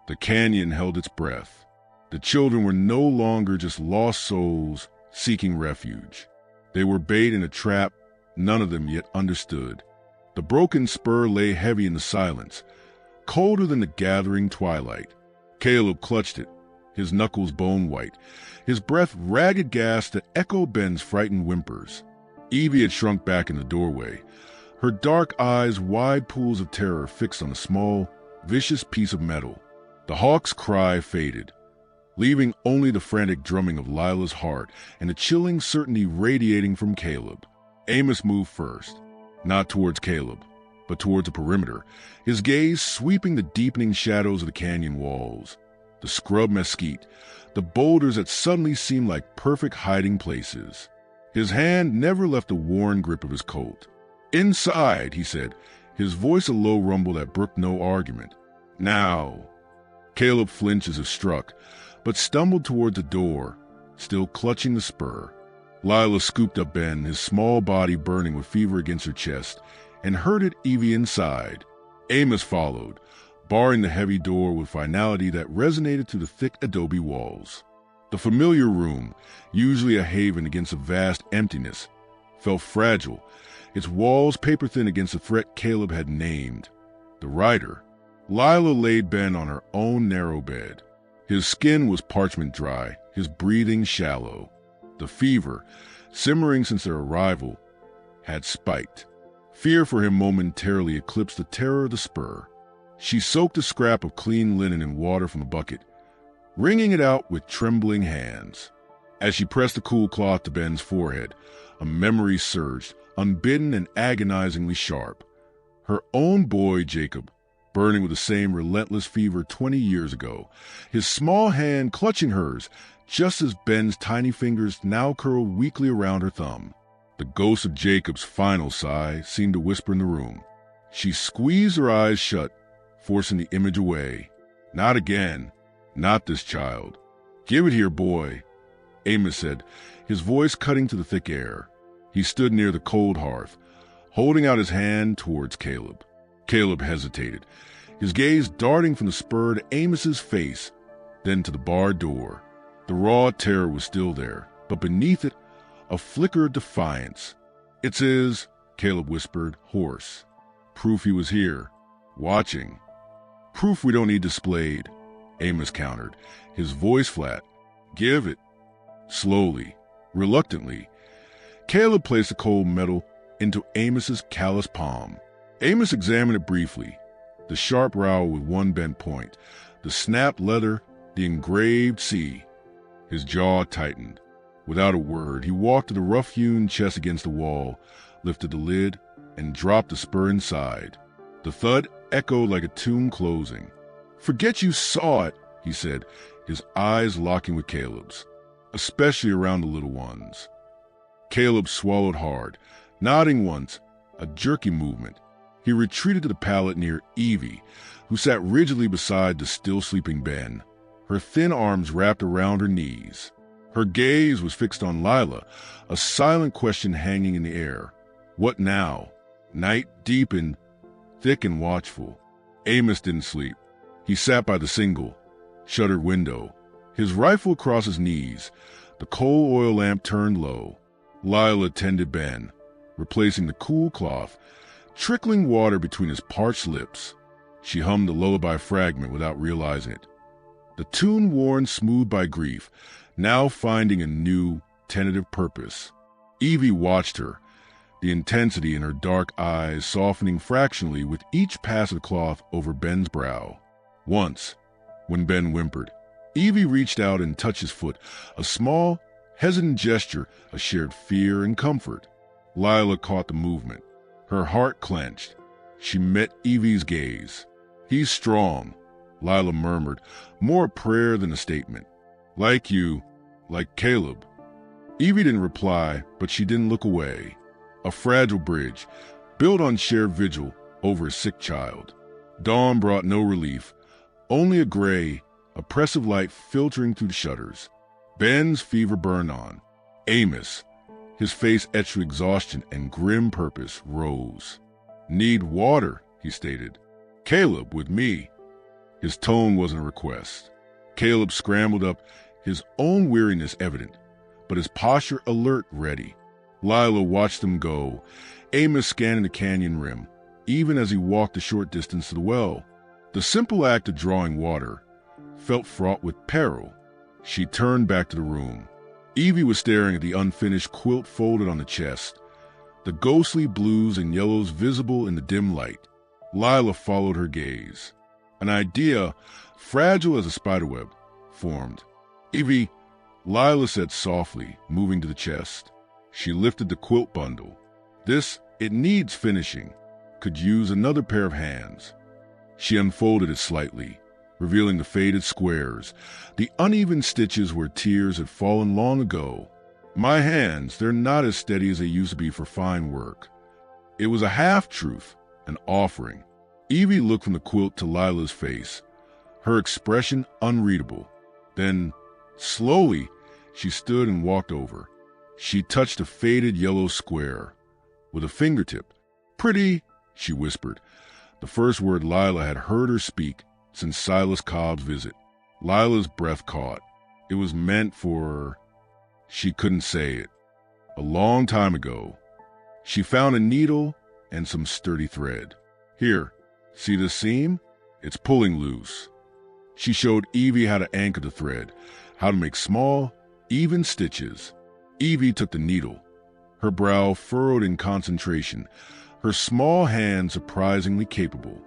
[SPEAKER 1] The canyon held its breath. The children were no longer just lost souls seeking refuge. They were bait in a trap none of them yet understood. The broken spur lay heavy in the silence, colder than the gathering twilight. Caleb clutched it, his knuckles bone white, his breath ragged gasps that echoed Ben's frightened whimpers. Evie had shrunk back in the doorway, her dark eyes wide pools of terror fixed on a small, vicious piece of metal. The hawk's cry faded, leaving only the frantic drumming of Lila's heart and the chilling certainty radiating from Caleb. Amos moved first, not towards Caleb, but towards the perimeter, his gaze sweeping the deepening shadows of the canyon walls, the scrub mesquite, the boulders that suddenly seemed like perfect hiding places. His hand never left the worn grip of his Colt. "Inside," he said, his voice a low rumble that brooked no argument. "Now." Caleb flinched as if struck, but stumbled toward the door, still clutching the spur. Lila scooped up Ben, his small body burning with fever against her chest, and herded Evie inside. Amos followed, barring the heavy door with finality that resonated through the thick adobe walls. The familiar room, usually a haven against a vast emptiness, felt fragile, its walls paper-thin against the threat Caleb had named. The rider. Lila laid Ben on her own narrow bed. His skin was parchment dry, his breathing shallow. The fever, simmering since their arrival, had spiked. Fear for him momentarily eclipsed the terror of the spur. She soaked a scrap of clean linen in water from a bucket, wringing it out with trembling hands. As she pressed the cool cloth to Ben's forehead, a memory surged, unbidden and agonizingly sharp. Her own boy, Jacob, burning with the same relentless fever 20 years ago, his small hand clutching hers, just as Ben's tiny fingers now curled weakly around her thumb. The ghost of Jacob's final sigh seemed to whisper in the room. She squeezed her eyes shut, forcing the image away. Not again. Not this child. Give it here, boy, Amos said, his voice cutting to the thick air. He stood near the cold hearth, holding out his hand towards Caleb. Caleb hesitated, his gaze darting from the spur to Amos's face, then to the barred door. The raw terror was still there, but beneath it, a flicker of defiance. "It's his," Caleb whispered, hoarse. "Proof he was here, watching. Proof we don't need displayed," Amos countered, his voice flat. "Give it." Slowly, reluctantly, Caleb placed the cold metal into Amos's callous palm. Amos examined it briefly, the sharp rowel with one bent point, the snapped leather, the engraved C. His jaw tightened. Without a word, he walked to the rough-hewn chest against the wall, lifted the lid, and dropped the spur inside. The thud echoed like a tomb closing. "Forget you saw it," he said, his eyes locking with Caleb's, especially around the little ones. Caleb swallowed hard, nodding once, a jerky movement. He retreated to the pallet near Evie, who sat rigidly beside the still-sleeping Ben, her thin arms wrapped around her knees. Her gaze was fixed on Lila, a silent question hanging in the air. What now? Night deepened, thick and watchful. Amos didn't sleep. He sat by the single, shuttered window, his rifle across his knees, the coal oil lamp turned low. Lila tended Ben, replacing the cool cloth, trickling water between his parched lips. She hummed a lullaby fragment without realizing it. The tune worn smooth by grief, now finding a new, tentative purpose. Evie watched her, the intensity in her dark eyes softening fractionally with each pass of cloth over Ben's brow. Once, when Ben whimpered, Evie reached out and touched his foot, a small, hesitant gesture of shared fear and comfort. Lila caught the movement. Her heart clenched. She met Evie's gaze. "He's strong," Lila murmured, more a prayer than a statement. "Like you, like Caleb." Evie didn't reply, but she didn't look away. A fragile bridge, built on shared vigil over a sick child. Dawn brought no relief, only a gray, oppressive light filtering through the shutters. Ben's fever burned on. Amos, his face etched with exhaustion and grim purpose, rose. "Need water," he stated. "Caleb, with me." His tone wasn't a request. Caleb scrambled up, his own weariness evident, but his posture alert, ready. Lila watched them go, Amos scanning the canyon rim, even as he walked a short distance to the well. The simple act of drawing water felt fraught with peril. She turned back to the room. Evie was staring at the unfinished quilt folded on the chest, the ghostly blues and yellows visible in the dim light. Lila followed her gaze. An idea, fragile as a spiderweb, formed. "Evie," Lila said softly, moving to the chest. She lifted the quilt bundle. It needs finishing. Could use another pair of hands." She unfolded it slightly, revealing the faded squares, the uneven stitches where tears had fallen long ago. "My hands, they're not as steady as they used to be for fine work." It was a half-truth, an offering. Evie looked from the quilt to Lila's face, her expression unreadable. Then, slowly, she stood and walked over. She touched a faded yellow square with a fingertip. "Pretty," she whispered, the first word Lila had heard her speak since Silas Cobb's visit. Lila's breath caught. It was meant for... She couldn't say it. A long time ago, she found a needle and some sturdy thread. "Here, see this seam? It's pulling loose." She showed Evie how to anchor the thread, how to make small, even stitches. Evie took the needle, her brow furrowed in concentration, her small hands surprisingly capable.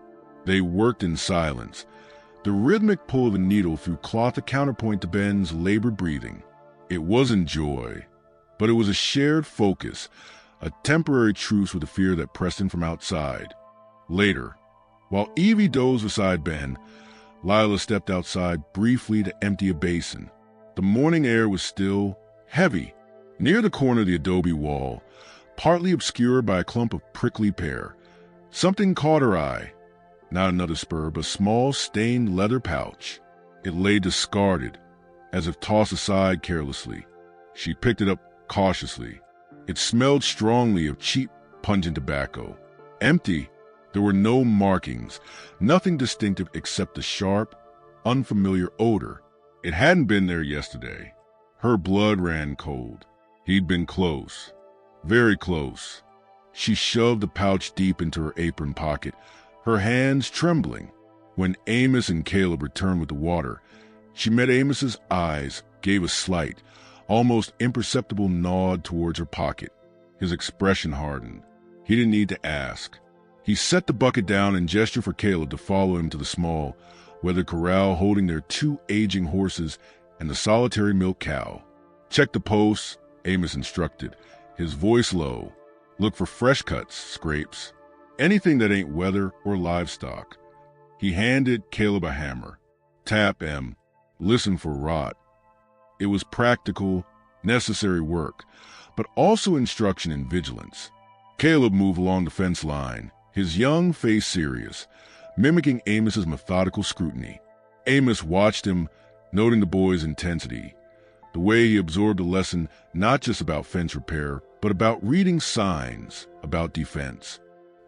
[SPEAKER 1] They worked in silence, the rhythmic pull of the needle through cloth a counterpoint to Ben's labored breathing. It wasn't joy, but it was a shared focus, a temporary truce with the fear that pressed in from outside. Later, while Evie dozed beside Ben, Lila stepped outside briefly to empty a basin. The morning air was still heavy. Near the corner of the adobe wall, partly obscured by a clump of prickly pear, something caught her eye. Not another spur, but a small stained leather pouch. It lay discarded, as if tossed aside carelessly. She picked it up cautiously. It smelled strongly of cheap, pungent tobacco. Empty, there were no markings, nothing distinctive except the sharp, unfamiliar odor. It hadn't been there yesterday. Her blood ran cold. He'd been close, very close. She shoved the pouch deep into her apron pocket, her hands trembling. When Amos and Caleb returned with the water, she met Amos's eyes, gave a slight, almost imperceptible nod towards her pocket. His expression hardened. He didn't need to ask. He set the bucket down and gestured for Caleb to follow him to the small, weathered corral holding their 2 aging horses and the solitary milk cow. "Check the posts," Amos instructed, his voice low. "Look for fresh cuts, scrapes, anything that ain't weather or livestock." He handed Caleb a hammer. "Tap, Em. Listen for rot." It was practical, necessary work, but also instruction and vigilance. Caleb moved along the fence line, his young face serious, mimicking Amos's methodical scrutiny. Amos watched him, noting the boy's intensity, the way he absorbed a lesson not just about fence repair, but about reading signs, about defense.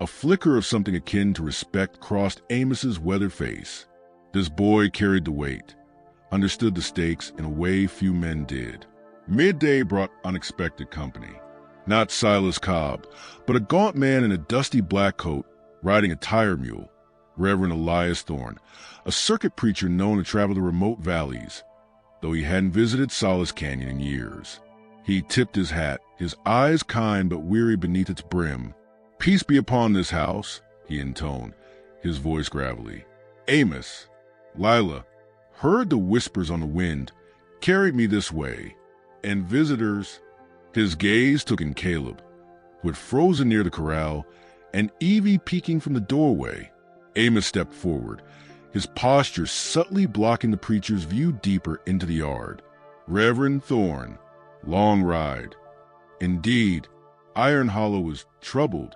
[SPEAKER 1] A flicker of something akin to respect crossed Amos's weathered face. This boy carried the weight, understood the stakes in a way few men did. Midday brought unexpected company. Not Silas Cobb, but a gaunt man in a dusty black coat riding a tire mule, Reverend Elias Thorne, a circuit preacher known to travel the remote valleys, though he hadn't visited Solace Canyon in years. He tipped his hat, his eyes kind but weary beneath its brim. "Peace be upon this house," he intoned, his voice gravelly. "Amos, Lila, heard the whispers on the wind, carried me this way, and visitors..." His gaze took in Caleb, who had frozen near the corral, and Evie peeking from the doorway. Amos stepped forward, his posture subtly blocking the preacher's view deeper into the yard. "Reverend Thorne, long ride." Indeed, Iron Hollow was troubled.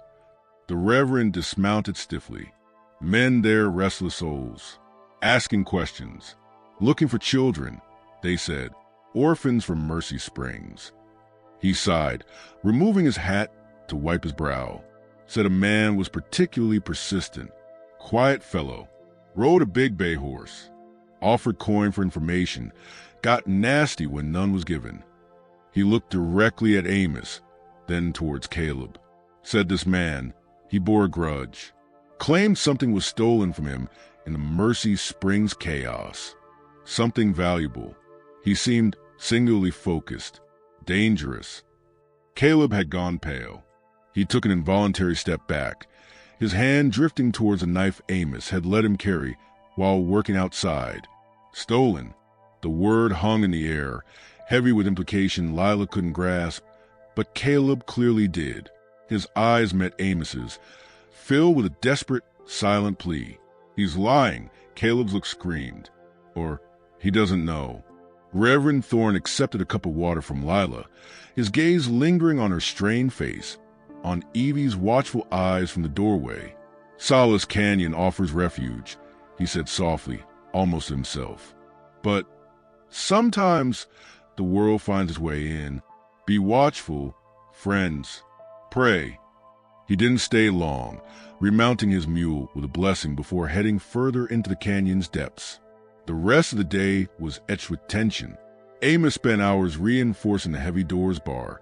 [SPEAKER 1] The Reverend dismounted stiffly. Men there, restless souls, asking questions, looking for children, they said, orphans from Mercy Springs. He sighed, removing his hat to wipe his brow. Said a man was particularly persistent, quiet fellow, rode a big bay horse, offered coin for information, got nasty when none was given. He looked directly at Amos, then towards Caleb. Said this man, he bore a grudge, claimed something was stolen from him in the Mercy Springs chaos, something valuable. He seemed singularly focused, dangerous. Caleb had gone pale. He took an involuntary step back, his hand drifting towards a knife Amos had let him carry while working outside. Stolen. The word hung in the air, heavy with implication Lila couldn't grasp, but Caleb clearly did. His eyes met Amos's, filled with a desperate, silent plea. "He's lying," Caleb's look screamed. Or, he doesn't know. Reverend Thorne accepted a cup of water from Lila, his gaze lingering on her strained face, on Evie's watchful eyes from the doorway. "Solace Canyon offers refuge," he said softly, almost himself. But sometimes the world finds its way in. Be watchful, friends. Pray. He didn't stay long, remounting his mule with a blessing before heading further into the canyon's depths. The rest of the day was etched with tension. Amos spent hours reinforcing the heavy doors bar,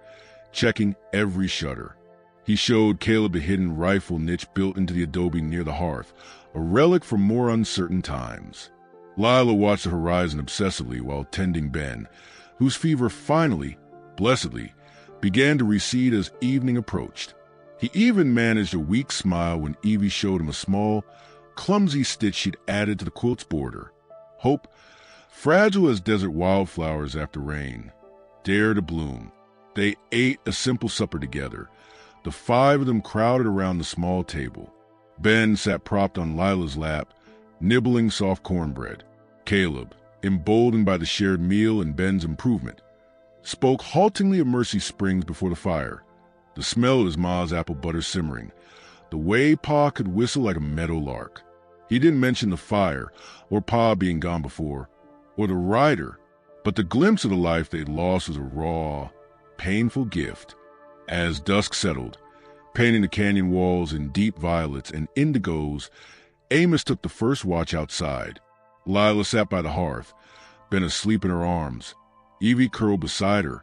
[SPEAKER 1] checking every shutter. He showed Caleb a hidden rifle niche built into the adobe near the hearth, a relic from more uncertain times. Lila watched the horizon obsessively while tending Ben, whose fever finally, blessedly, began to recede as evening approached. He even managed a weak smile when Evie showed him a small, clumsy stitch she'd added to the quilt's border. Hope, fragile as desert wildflowers after rain, dared to bloom. They ate a simple supper together. The five of them crowded around the small table. Ben sat propped on Lila's lap, nibbling soft cornbread. Caleb, emboldened by the shared meal and Ben's improvement, spoke haltingly of Mercy Springs before the fire, the smell of his ma's apple butter simmering, the way Pa could whistle like a meadow lark. He didn't mention the fire, or Pa being gone before, or the rider, but the glimpse of the life they'd lost was a raw, painful gift. As dusk settled, painting the canyon walls in deep violets and indigos, Amos took the first watch outside. Lila sat by the hearth, Ben asleep in her arms, Evie curled beside her,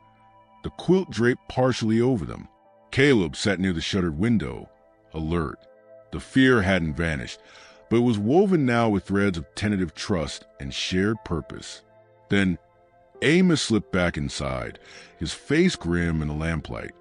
[SPEAKER 1] the quilt draped partially over them. Caleb sat near the shuttered window, alert. The fear hadn't vanished, but it was woven now with threads of tentative trust and shared purpose. Then Amos slipped back inside, his face grim in the lamplight.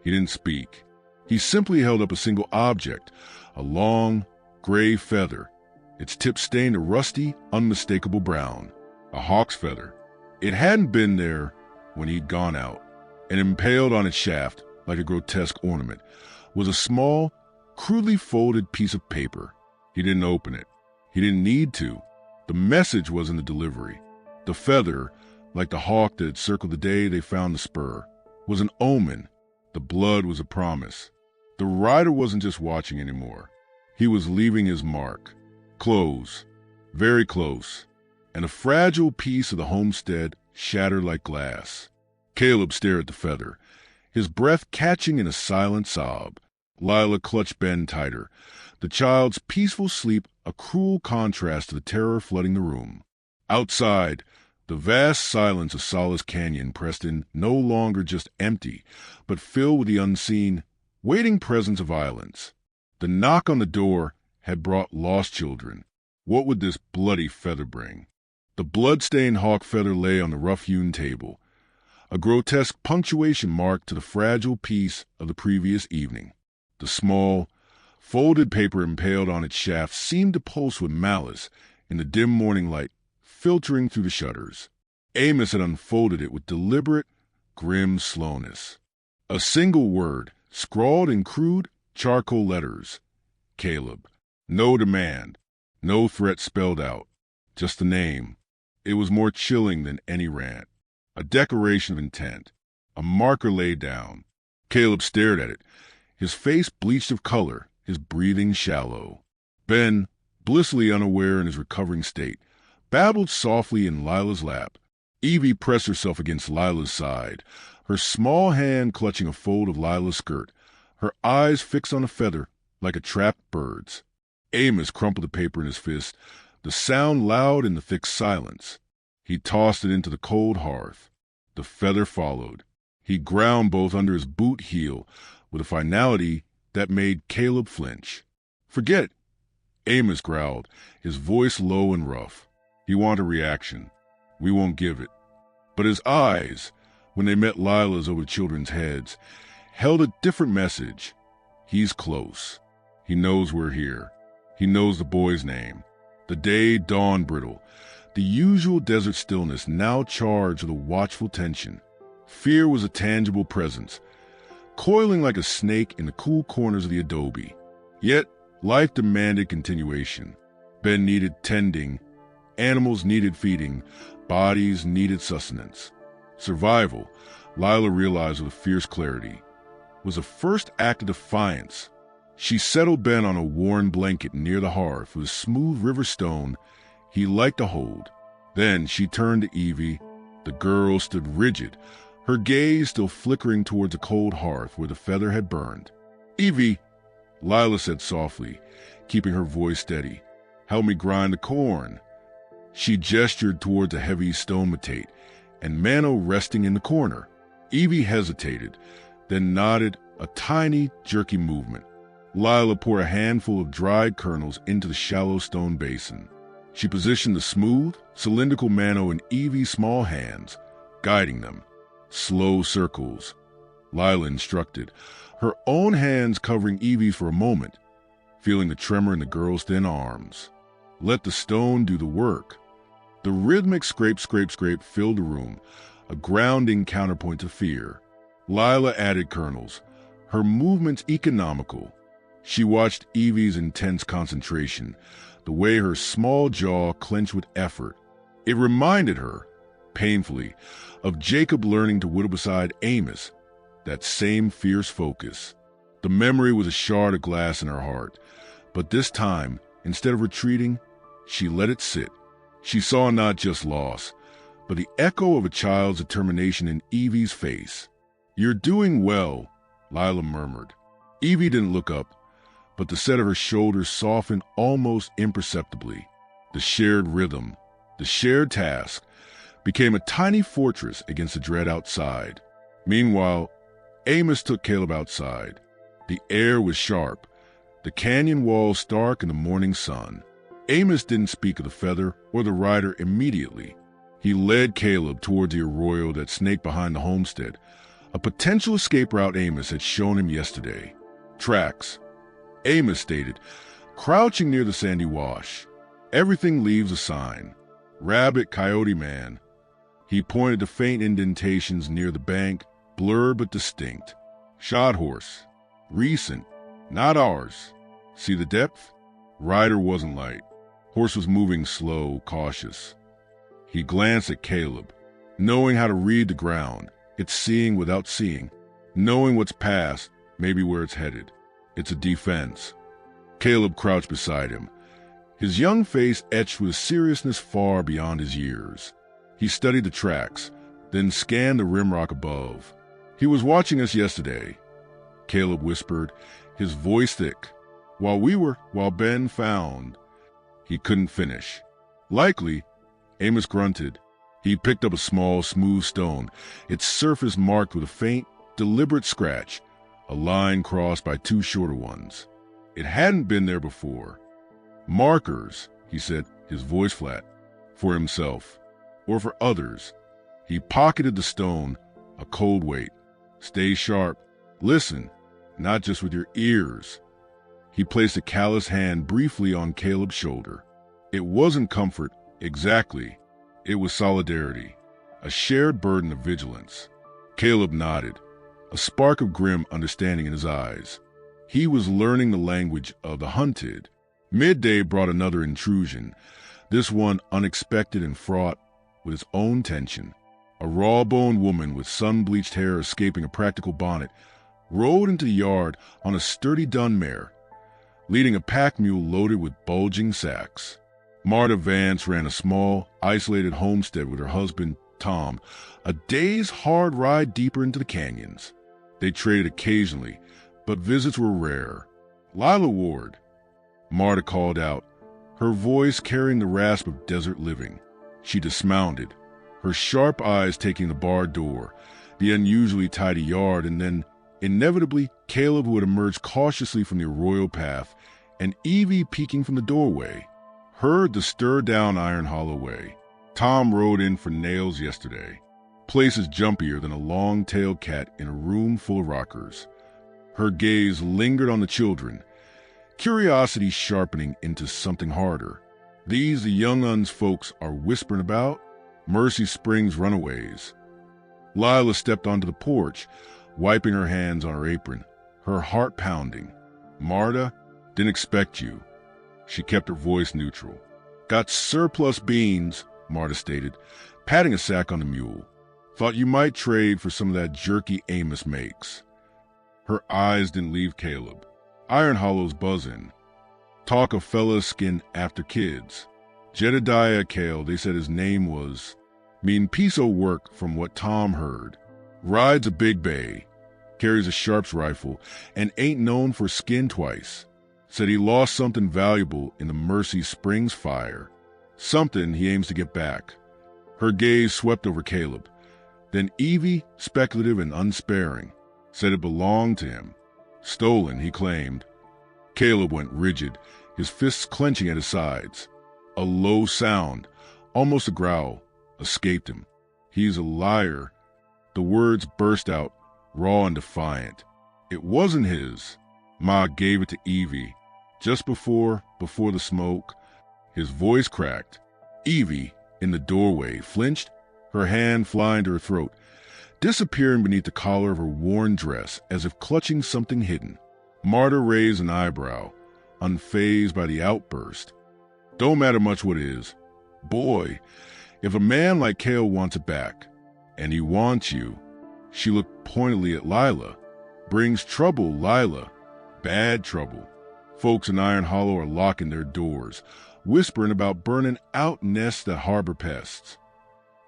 [SPEAKER 1] He didn't speak. He simply held up a single object, a long, gray feather, its tip stained a rusty, unmistakable brown, a hawk's feather. It hadn't been there when he'd gone out, and impaled on its shaft, like a grotesque ornament, was a small, crudely folded piece of paper. He didn't open it. He didn't need to. The message was in the delivery. The feather, like the hawk that had circled the day they found the spur, was an omen. The blood was a promise. The rider wasn't just watching anymore. He was leaving his mark. Close, very close, and a fragile piece of the homestead shattered like glass. Caleb stared at the feather, his breath catching in a silent sob. Lila clutched Ben tighter, the child's peaceful sleep a cruel contrast to the terror flooding the room. Outside, the vast silence of Solace Canyon pressed in, no longer just empty, but filled with the unseen, waiting presence of violence. The knock on the door had brought lost children. What would this bloody feather bring? The blood-stained hawk feather lay on the rough-hewn table, a grotesque punctuation mark to the fragile piece of the previous evening. The small, folded paper impaled on its shaft seemed to pulse with malice in the dim morning light filtering through the shutters. Amos had unfolded it with deliberate, grim slowness. A single word, scrawled in crude charcoal letters. Caleb. No demand, no threat spelled out, just the name. It was more chilling than any rant. A declaration of intent, a marker laid down. Caleb stared at it, his face bleached of color, his breathing shallow. Ben, blissfully unaware in his recovering state, babbled softly in Lila's lap. Evie pressed herself against Lila's side, her small hand clutching a fold of Lila's skirt, her eyes fixed on the feather like a trapped bird's. Amos crumpled the paper in his fist, the sound loud in the thick silence. He tossed it into the cold hearth. The feather followed. He ground both under his boot heel with a finality that made Caleb flinch. Forget it, Amos growled, his voice low and rough. He wanted a reaction. We won't give it. But his eyes, when they met Lila's over the children's heads, held a different message. He's close. He knows we're here. He knows the boy's name. The day dawned brittle, the usual desert stillness now charged with a watchful tension. Fear was a tangible presence, coiling like a snake in the cool corners of the adobe. Yet, life demanded continuation. Ben needed tending, animals needed feeding, bodies needed sustenance. Survival, Lila realized with a fierce clarity, was a first act of defiance. She settled Ben on a worn blanket near the hearth with a smooth river stone he liked to hold. Then she turned to Evie. The girl stood rigid, her gaze still flickering towards a cold hearth where the feather had burned. "Evie," Lila said softly, keeping her voice steady, "help me grind the corn." She gestured towards a heavy stone matate and Mano resting in the corner. Evie hesitated, then nodded, a tiny, jerky movement. Lila poured a handful of dried kernels into the shallow stone basin. She positioned the smooth, cylindrical Mano in Evie's small hands, guiding them. "Slow circles," Lila instructed, her own hands covering Evie for a moment, feeling the tremor in the girl's thin arms. Let the stone do the work. The rhythmic scrape, scrape, scrape filled the room, a grounding counterpoint to fear. Lila added kernels, her movements economical. She watched Evie's intense concentration, the way her small jaw clenched with effort. It reminded her, painfully, of Jacob learning to whittle beside Amos, that same fierce focus. The memory was a shard of glass in her heart, but this time, instead of retreating, she let it sit. She saw not just loss, but the echo of a child's determination in Evie's face. "You're doing well," Lila murmured. Evie didn't look up, but the set of her shoulders softened almost imperceptibly. The shared rhythm, the shared task, became a tiny fortress against the dread outside. Meanwhile, Amos took Caleb outside. The air was sharp, the canyon walls stark in the morning sun. Amos didn't speak of the feather or the rider immediately. He led Caleb towards the arroyo that snaked behind the homestead, a potential escape route Amos had shown him yesterday. "Tracks," Amos stated, crouching near the sandy wash. "Everything leaves a sign. Rabbit, coyote, man." He pointed to faint indentations near the bank, blurred but distinct. "Shod horse. Recent. Not ours. See the depth?" Rider wasn't light. Horse was moving slow, cautious. He glanced at Caleb, knowing how to read the ground. It's seeing without seeing, knowing what's past, maybe where it's headed. It's a defense. Caleb crouched beside him, his young face etched with a seriousness far beyond his years. He studied the tracks, then scanned the rimrock above. "He was watching us yesterday," Caleb whispered, his voice thick. While Ben found..." He couldn't finish. "Likely," Amos grunted. He picked up a small, smooth stone, its surface marked with a faint, deliberate scratch, a line crossed by two shorter ones. It hadn't been there before. "Markers," he said, his voice flat. "For himself. Or for others." He pocketed the stone, a cold weight. "Stay sharp. Listen, not just with your ears." He placed a callous hand briefly on Caleb's shoulder. It wasn't comfort, exactly. It was solidarity, a shared burden of vigilance. Caleb nodded, a spark of grim understanding in his eyes. He was learning the language of the hunted. Midday brought another intrusion, this one unexpected and fraught with its own tension. A raw-boned woman with sun-bleached hair escaping a practical bonnet rode into the yard on a sturdy dun mare, leading a pack mule loaded with bulging sacks. Marta Vance ran a small, isolated homestead with her husband, Tom, a day's hard ride deeper into the canyons. They traded occasionally, but visits were rare. "Lila Ward," Marta called out, her voice carrying the rasp of desert living. She dismounted, her sharp eyes taking the barred door, the unusually tidy yard, and then, inevitably, Caleb would emerge cautiously from the arroyo path, and Evie peeking from the doorway. Heard the stir-down Iron Hollow way. "Tom rode in for nails yesterday. Place is jumpier than a long-tailed cat in a room full of rockers." Her gaze lingered on the children, curiosity sharpening into something harder. "These the young uns folks are whispering about? Mercy Springs runaways." Lila stepped onto the porch, wiping her hands on her apron, her heart pounding. "Marta, didn't expect you." She kept her voice neutral. "Got surplus beans," Marta stated, patting a sack on the mule. "Thought you might trade for some of that jerky Amos makes." Her eyes didn't leave Caleb. Iron Hollow's buzzing. Talk of fellas skin after kids. Jedediah Cale, they said his name was. Mean piece o' work from what Tom heard. Rides a big bay, carries a Sharps rifle, and ain't known for skin twice. Said he lost something valuable in the Mercy Springs fire. Something he aims to get back. Her gaze swept over Caleb. Then Evie, speculative and unsparing, said it belonged to him. Stolen, he claimed. Caleb went rigid, his fists clenching at his sides. A low sound, almost a growl, escaped him. He's a liar. The words burst out, raw and defiant. It wasn't his. Ma gave it to Evie. Just before the smoke, his voice cracked. Evie, in the doorway, flinched, her hand flying to her throat, disappearing beneath the collar of her worn dress as if clutching something hidden. Marta raised an eyebrow, unfazed by the outburst. Don't matter much what it is. Boy, if a man like Cale wants it back, and he wants you, she looked pointedly at Lila. Brings trouble, Lila. Bad trouble. Folks in Iron Hollow are locking their doors, whispering about burning out nests that harbor pests.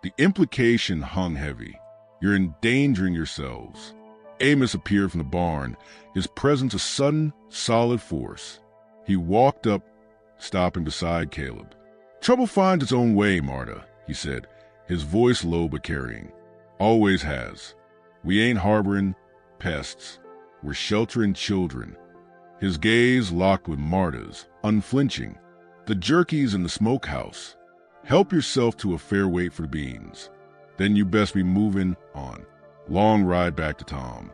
[SPEAKER 1] The implication hung heavy. You're endangering yourselves. Amos appeared from the barn, his presence a sudden, solid force. He walked up, stopping beside Caleb. Trouble finds its own way, Marta, he said, his voice low but carrying. Always has. We ain't harboring pests. We're sheltering children. His gaze locked with Marta's, unflinching. The jerky's in the smokehouse. Help yourself to a fair weight for the beans. Then you best be moving on. Long ride back to Tom.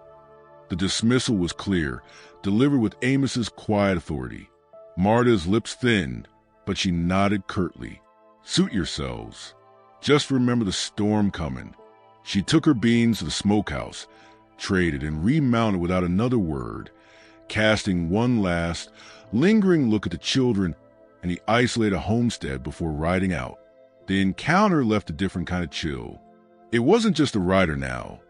[SPEAKER 1] The dismissal was clear, delivered with Amos's quiet authority. Marta's lips thinned, but she nodded curtly. Suit yourselves. Just remember the storm coming. She took her beans to the smokehouse, traded and remounted without another word, casting one last, lingering look at the children and the isolated homestead before riding out. The encounter left a different kind of chill. It wasn't just a rider now.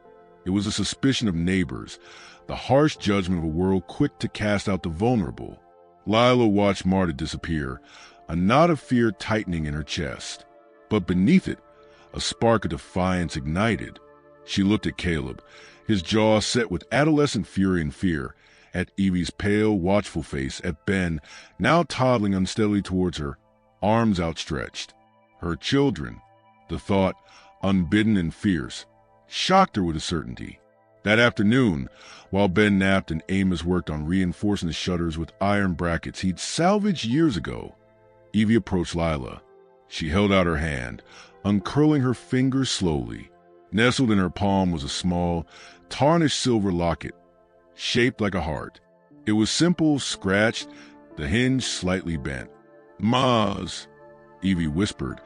[SPEAKER 1] It was a suspicion of neighbors, the harsh judgment of a world quick to cast out the vulnerable. Lila watched Marta disappear, a knot of fear tightening in her chest. But beneath it, a spark of defiance ignited. She looked at Caleb, his jaw set with adolescent fury and fear, at Evie's pale, watchful face, at Ben, now toddling unsteadily towards her, arms outstretched. Her children, the thought, unbidden and fierce, shocked her with a certainty. That afternoon, while Ben napped and Amos worked on reinforcing the shutters with iron brackets he'd salvaged years ago, Evie approached Lila. She held out her hand, uncurling her fingers slowly. Nestled in her palm was a small, tarnished silver locket, shaped like a heart. It was simple, scratched, the hinge slightly bent. "Ma's," Evie whispered,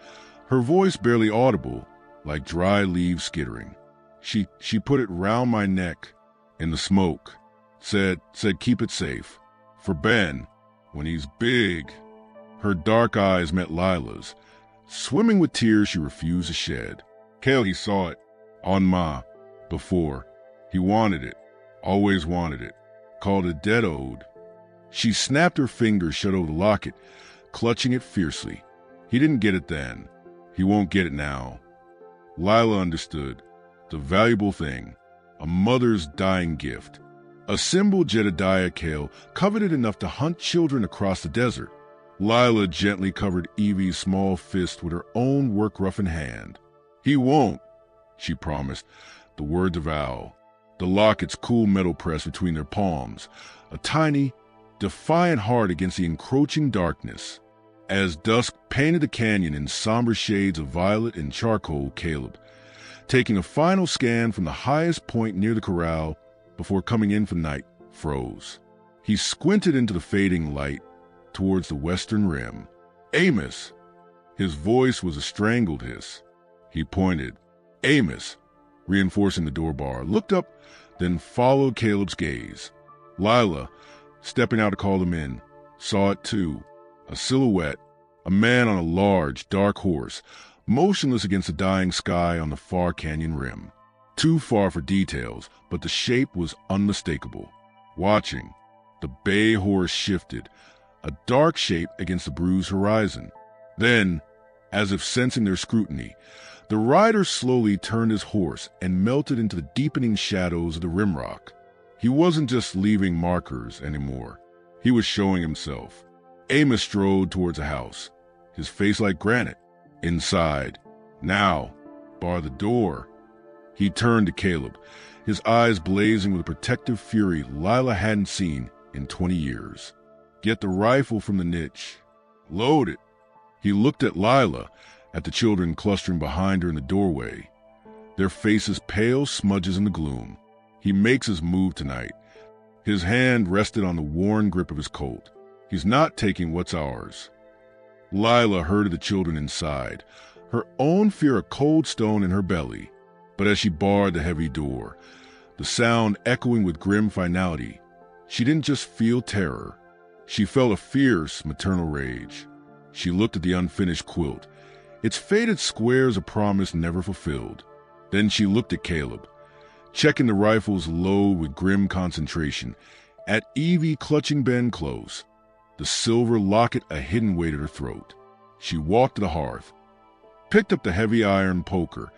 [SPEAKER 1] her voice barely audible, like dry leaves skittering. She put it round my neck in the smoke, said keep it safe. For Ben, when he's big. Her dark eyes met Lila's, swimming with tears she refused to shed. Cale, he saw it, on Ma, before. He wanted it, always wanted it, called it dead ode. She snapped her fingers shut over the locket, clutching it fiercely. He didn't get it then. He won't get it now. Lila understood. The valuable thing, a mother's dying gift, a symbol Jedediah Cale coveted enough to hunt children across the desert. Lila gently covered Evie's small fist with her own work-roughened hand. He won't, she promised, the word to vow. The locket's cool metal pressed between their palms, a tiny, defiant heart against the encroaching darkness. As dusk painted the canyon in somber shades of violet and charcoal, Caleb, taking a final scan from the highest point near the corral before coming in for night, froze. He squinted into the fading light towards the western rim. Amos! His voice was a strangled hiss. He pointed. Amos, reinforcing the door bar, looked up, then followed Caleb's gaze. Lila, stepping out to call them in, saw it too. A silhouette, a man on a large, dark horse, motionless against the dying sky on the far canyon rim. Too far for details, but the shape was unmistakable. Watching, the bay horse shifted, a dark shape against the bruised horizon. Then, as if sensing their scrutiny, the rider slowly turned his horse and melted into the deepening shadows of the rimrock. He wasn't just leaving markers anymore. He was showing himself. Amos strode towards a house, his face like granite. Inside, now, bar the door. He turned to Caleb, his eyes blazing with a protective fury Lila hadn't seen in 20 years. Get the rifle from the niche. Load it. He looked at Lila, at the children clustering behind her in the doorway, their faces pale smudges in the gloom. He makes his move tonight. His hand rested on the worn grip of his Colt. He's not taking what's ours. Lila herded the children inside, her own fear a cold stone in her belly. But as she barred the heavy door, the sound echoing with grim finality, she didn't just feel terror. She felt a fierce maternal rage. She looked at the unfinished quilt, its faded squares of promise never fulfilled. Then she looked at Caleb, checking the rifle's load with grim concentration, at Evie clutching Ben close, the silver locket a hidden weight at her throat. She walked to the hearth, picked up the heavy iron poker,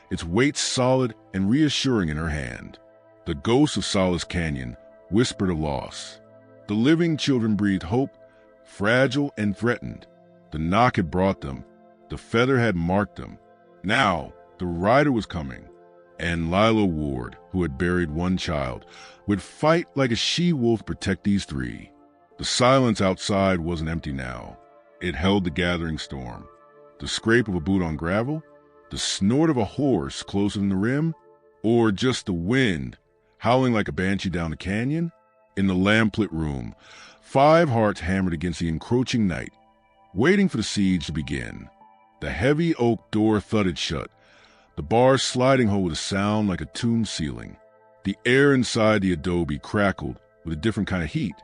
[SPEAKER 1] its weight solid and reassuring in her hand. The ghosts of Solace Canyon whispered of loss. The living children breathed hope, fragile and threatened. The knock had brought them. The feather had marked them. Now, the rider was coming. And Lila Ward, who had buried one child, would fight like a she-wolf to protect these three. The silence outside wasn't empty now. It held the gathering storm. The scrape of a boot on gravel, the snort of a horse closer than the rim, or just the wind howling like a banshee down the canyon. In the lamplit room, 5 hearts hammered against the encroaching night, waiting for the siege to begin. The heavy oak door thudded shut, the bars sliding home with a sound like a tuned ceiling. The air inside the adobe crackled with a different kind of heat,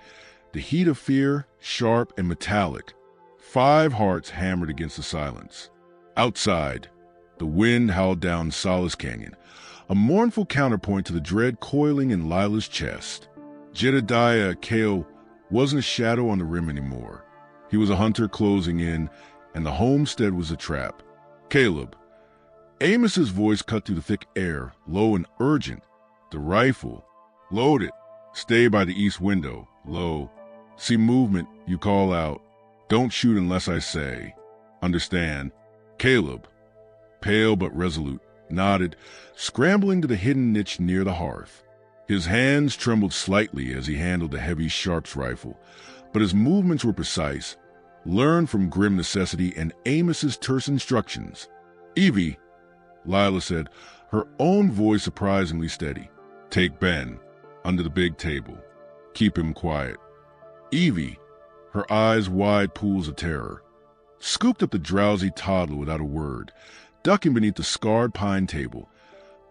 [SPEAKER 1] the heat of fear, sharp and metallic. 5 hearts hammered against the silence. Outside, the wind howled down Solace Canyon, a mournful counterpoint to the dread coiling in Lila's chest. Jedediah Cale wasn't a shadow on the rim anymore. He was a hunter closing in, and the homestead was a trap. Caleb. Amos's voice cut through the thick air, low and urgent. The rifle. Load it. Stay by the east window. Low. See movement, you call out. Don't shoot unless I say. Understand. Caleb, pale but resolute, nodded, scrambling to the hidden niche near the hearth. His hands trembled slightly as he handled the heavy Sharps rifle, but his movements were precise, learned from grim necessity and Amos's terse instructions. Evie, Lila said, her own voice surprisingly steady. Take Ben, under the big table. Keep him quiet. Evie, her eyes wide pools of terror, scooped up the drowsy toddler without a word, ducking beneath the scarred pine table,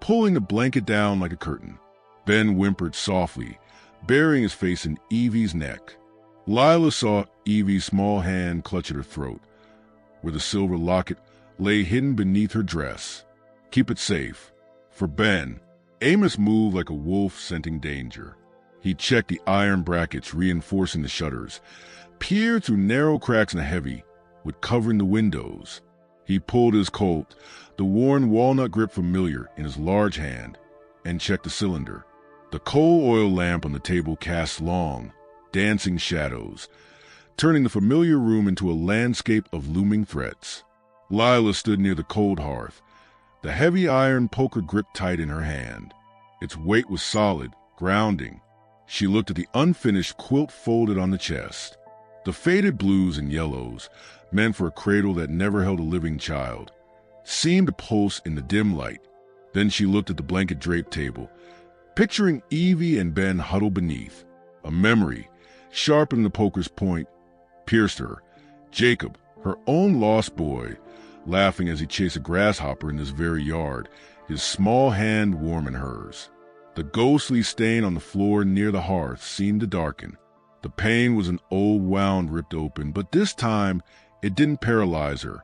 [SPEAKER 1] pulling the blanket down like a curtain. Ben whimpered softly, burying his face in Evie's neck. Lila saw Evie's small hand clutch at her throat, where the silver locket lay hidden beneath her dress. Keep it safe. For Ben. Amos moved like a wolf scenting danger. He checked the iron brackets reinforcing the shutters, peered through narrow cracks in the heavy, wood covering the windows. He pulled his Colt, the worn walnut grip familiar in his large hand, and checked the cylinder. The coal oil lamp on the table cast long, dancing shadows, turning the familiar room into a landscape of looming threats. Lila stood near the cold hearth, the heavy iron poker gripped tight in her hand. Its weight was solid, grounding. She looked at the unfinished quilt folded on the chest. The faded blues and yellows, meant for a cradle that never held a living child, seemed to pulse in the dim light. Then she looked at the blanket draped table, picturing Evie and Ben huddled beneath. A memory, sharpened the poker's point, pierced her. Jacob, her own lost boy, laughing as he chased a grasshopper in this very yard, his small hand warm in hers. The ghostly stain on the floor near the hearth seemed to darken. The pain was an old wound ripped open, but this time it didn't paralyze her.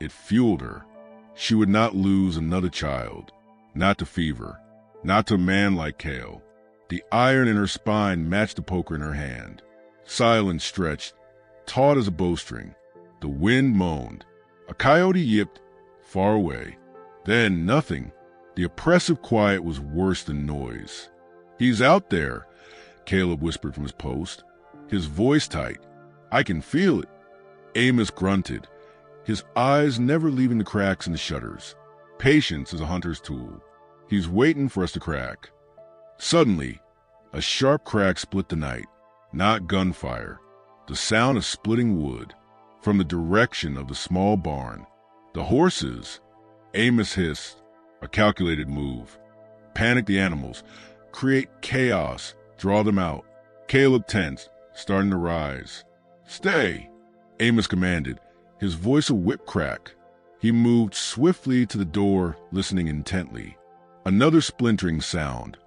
[SPEAKER 1] It fueled her. She would not lose another child. Not to fever. Not to a man like Cale. The iron in her spine matched the poker in her hand. Silent stretched, taut as a bowstring. The wind moaned. A coyote yipped far away. Then nothing. The oppressive quiet was worse than noise. "He's out there," Caleb whispered from his post, his voice tight. "I can feel it." Amos grunted, his eyes never leaving the cracks in the shutters. Patience is a hunter's tool. He's waiting for us to crack. Suddenly, a sharp crack split the night. Not gunfire. The sound of splitting wood. From the direction of the small barn. "The horses!" Amos hissed. A calculated move. Panic the animals. Create chaos. Draw them out. Caleb tensed, starting to rise. "Stay!" Amos commanded, his voice a whip crack. He moved swiftly to the door, listening intently. Another splintering sound.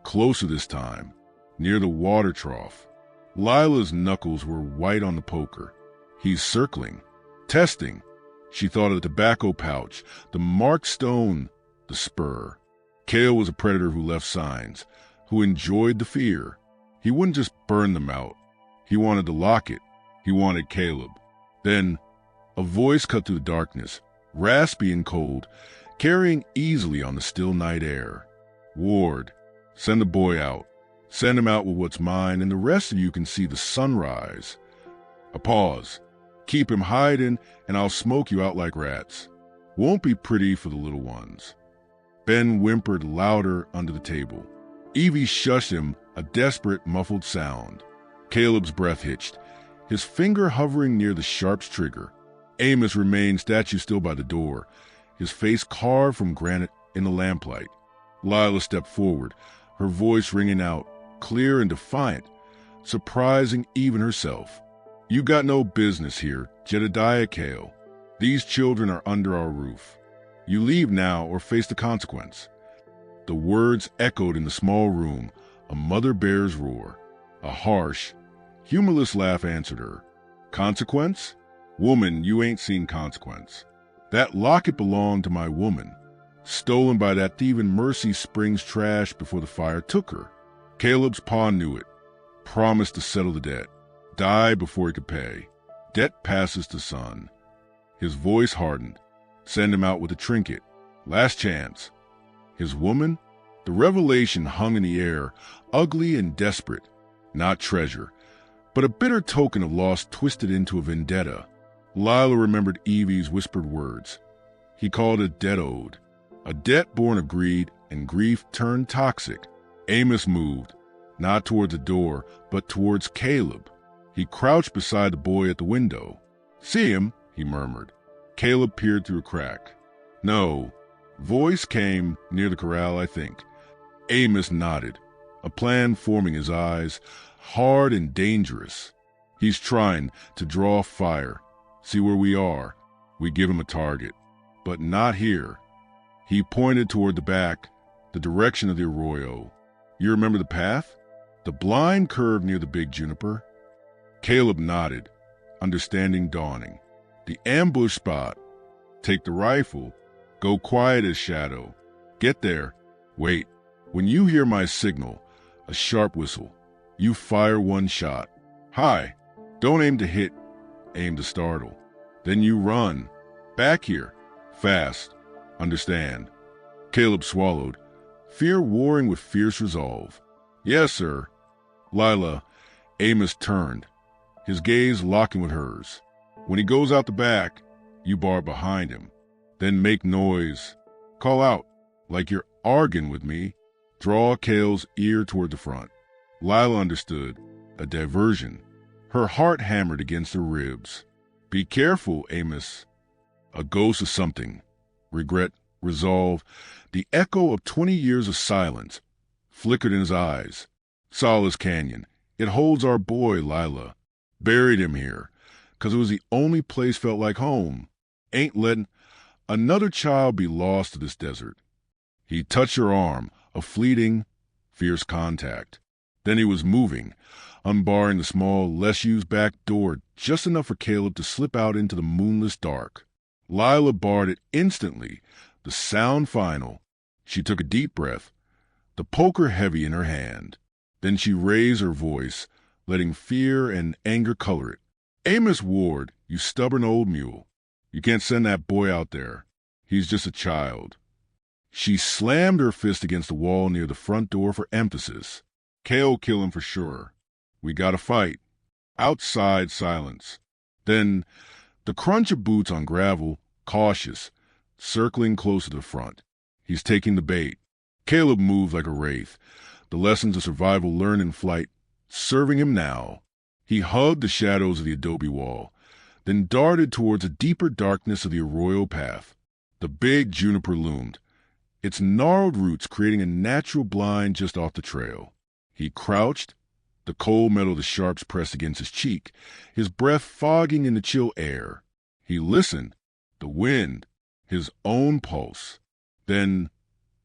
[SPEAKER 1] Closer this time. Near the water trough. Lila's knuckles were white on the poker. He's circling. Testing. She thought of the tobacco pouch, the marked stone, the spur. Cale was a predator who left signs, who enjoyed the fear. He wouldn't just burn them out. He wanted the locket. He wanted Caleb. Then, a voice cut through the darkness, raspy and cold, carrying easily on the still night air. "Ward, send the boy out. Send him out with what's mine, and the rest of you can see the sunrise." A pause. "Keep him hiding, and I'll smoke you out like rats. Won't be pretty for the little ones." Ben whimpered louder under the table. Evie shushed him, a desperate, muffled sound. Caleb's breath hitched, his finger hovering near the sharp's trigger. Amos remained statue still by the door, his face carved from granite in the lamplight. Lila stepped forward, her voice ringing out, clear and defiant, surprising even herself. "You got no business here, Jedediah Cale. These children are under our roof. You leave now or face the consequence." The words echoed in the small room, a mother bear's roar. A harsh, humorless laugh answered her. "Consequence? Woman, you ain't seen consequence. That locket belonged to my woman, stolen by that thief in Mercy Springs trash before the fire took her. Caleb's pa knew it, promised to settle the debt, die before he could pay. Debt passes to son." His voice hardened. "Send him out with a trinket. Last chance." His woman? The revelation hung in the air, ugly and desperate. Not treasure, but a bitter token of loss twisted into a vendetta. Lila remembered Evie's whispered words. He called it a debt owed. A debt born of greed and grief turned toxic. Amos moved, not towards the door, but towards Caleb. He crouched beside the boy at the window. "See him?" he murmured. Caleb peered through a crack. "No." Voice came near the corral, I think. Amos nodded, a plan forming his eyes, hard and dangerous. "He's trying to draw fire. See where we are. We give him a target. But not here." He pointed toward the back, the direction of the arroyo. "You remember the path? The blind curve near the big juniper?" Caleb nodded, understanding dawning. "The ambush spot. Take the rifle. Go quiet as shadow. Get there. Wait. When you hear my signal, a sharp whistle, you fire one shot. High. Don't aim to hit. Aim to startle. Then you run. Back here. Fast. Understand?" Caleb swallowed, fear warring with fierce resolve. "Yes, sir." "Lila," Amos turned, his gaze locking with hers. "When he goes out the back, you bar behind him. Then make noise. Call out, like you're arguing with me. Draw Cale's ear toward the front." Lila understood. A diversion. Her heart hammered against her ribs. "Be careful, Amos." A ghost of something. Regret, resolve, the echo of 20 years of silence, flickered in his eyes. "Solace Canyon. It holds our boy, Lila. Buried him here, 'cause it was the only place felt like home. Ain't letting another child be lost to this desert." He touched her arm, a fleeting, fierce contact. Then he was moving, unbarring the small, less-used back door just enough for Caleb to slip out into the moonless dark. Lila barred it instantly, the sound final. She took a deep breath, the poker heavy in her hand. Then she raised her voice, letting fear and anger color it. Amos Ward, you stubborn old mule. You can't send that boy out there. He's just a child. She slammed her fist against the wall near the front door for emphasis. Kale'll kill him for sure. We gotta fight. Outside silence. Then the crunch of boots on gravel, cautious, circling closer to the front. He's taking the bait. Caleb moved like a wraith. The lessons of survival learned in flight, serving him now. He hugged the shadows of the adobe wall, then darted towards the deeper darkness of the arroyo path. The big juniper loomed, its gnarled roots creating a natural blind just off the trail. He crouched, the cold metal of the sharps pressed against his cheek, his breath fogging in the chill air. He listened, the wind, his own pulse. Then,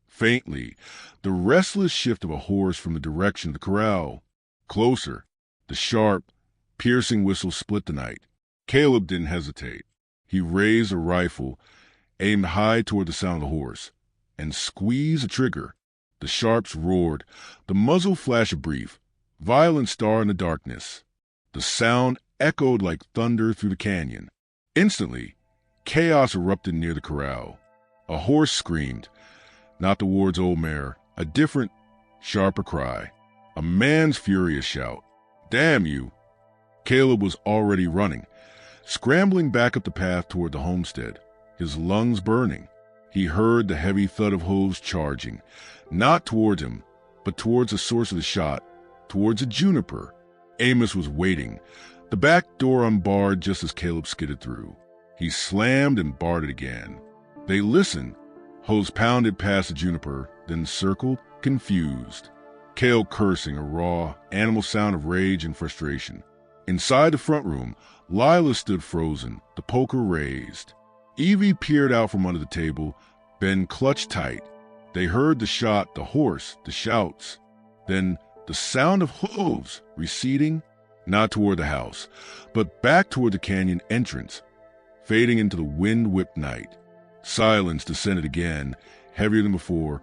[SPEAKER 1] faintly, the restless shift of a horse from the direction of the corral. Closer, the sharp, piercing whistle split the night. Caleb didn't hesitate. He raised a rifle, aimed high toward the sound of the horse, and squeezed the trigger. The sharps roared, the muzzle flashed a brief, violent star in the darkness. The sound echoed like thunder through the canyon. Instantly, chaos erupted near the corral. A horse screamed, not the Ward's old mare, a different, sharper cry. A man's furious shout. Damn you! Caleb was already running, scrambling back up the path toward the homestead, his lungs burning. He heard the heavy thud of hooves charging, not towards him, but towards the source of the shot, towards a juniper. Amos was waiting, the back door unbarred just as Caleb skidded through. He slammed and barred it again. They listened. Hose pounded past the juniper, then circled, confused. Cale cursing, a raw, animal sound of rage and frustration. Inside the front room, Lila stood frozen, the poker raised. Evie peered out from under the table, Ben clutched tight. They heard the shot, the horse, the shouts. Then the sound of hooves receding, not toward the house, but back toward the canyon entrance, fading into the wind-whipped night. Silence descended again, heavier than before,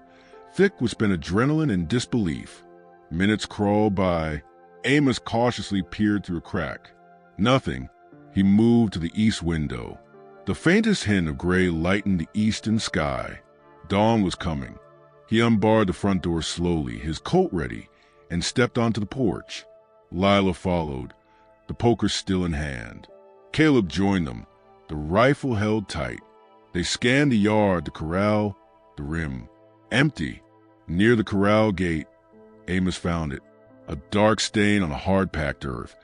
[SPEAKER 1] thick with spent adrenaline and disbelief. Minutes crawled by. Amos cautiously peered through a crack. Nothing. He moved to the east window. The faintest hint of gray lightened the eastern sky. Dawn was coming. He unbarred the front door slowly, his coat ready, and stepped onto the porch. Lila followed, the poker still in hand. Caleb joined them, the rifle held tight. They scanned the yard, the corral, the rim. Empty. Near the corral gate, Amos found it, a dark stain on the hard-packed earth,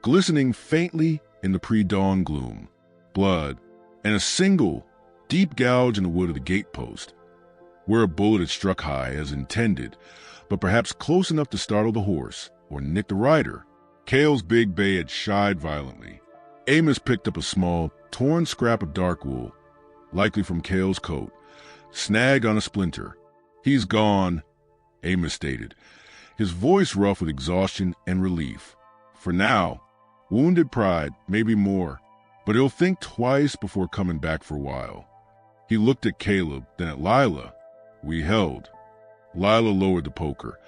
[SPEAKER 1] glistening faintly in the pre-dawn gloom. Blood, and a single, deep gouge in the wood of the gatepost, where a bullet had struck high as intended, but perhaps close enough to startle the horse or nick the rider. Cale's big bay had shied violently. Amos picked up a small, torn scrap of dark wool, likely from Cale's coat, snagged on a splinter. He's gone, Amos stated, his voice rough with exhaustion and relief. For now, wounded pride, maybe more, but he'll think twice before coming back for a while. He looked at Caleb, then at Lila. We held. Lila lowered the poker,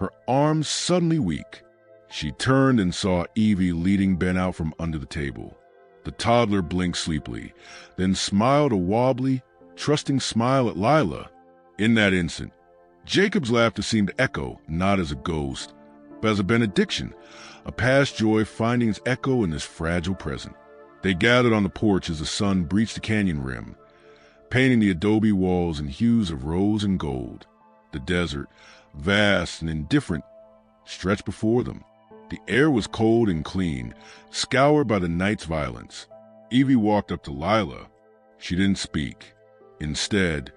[SPEAKER 1] her arms suddenly weak. She turned and saw Evie leading Ben out from under the table. The toddler blinked sleepily, then smiled a wobbly, trusting smile at Lila. In that instant, Jacob's laughter seemed to echo, not as a ghost, but as a benediction, a past joy finding its echo in this fragile present. They gathered on the porch as the sun breached the canyon rim, painting the adobe walls in hues of rose and gold. The desert, vast and indifferent, stretched before them. The air was cold and clean, scoured by the night's violence. Evie walked up to Lila. She didn't speak. Instead,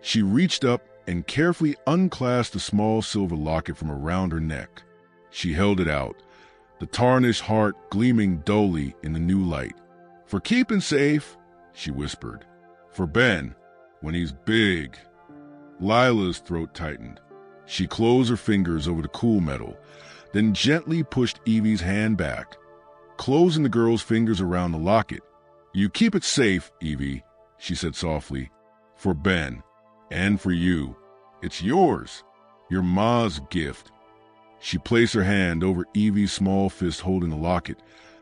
[SPEAKER 1] she reached up and carefully unclasped the small silver locket from around her neck. She held it out, the tarnished heart gleaming dully in the new light. For keeping safe, she whispered. For Ben, when he's big. Lila's throat tightened. She closed her fingers over the cool metal, then gently pushed Evie's hand back, closing the girl's fingers around the locket. You keep it safe, Evie, she said softly. For Ben, and for you. It's yours, your ma's gift. She placed her hand over Evie's small fist holding the locket,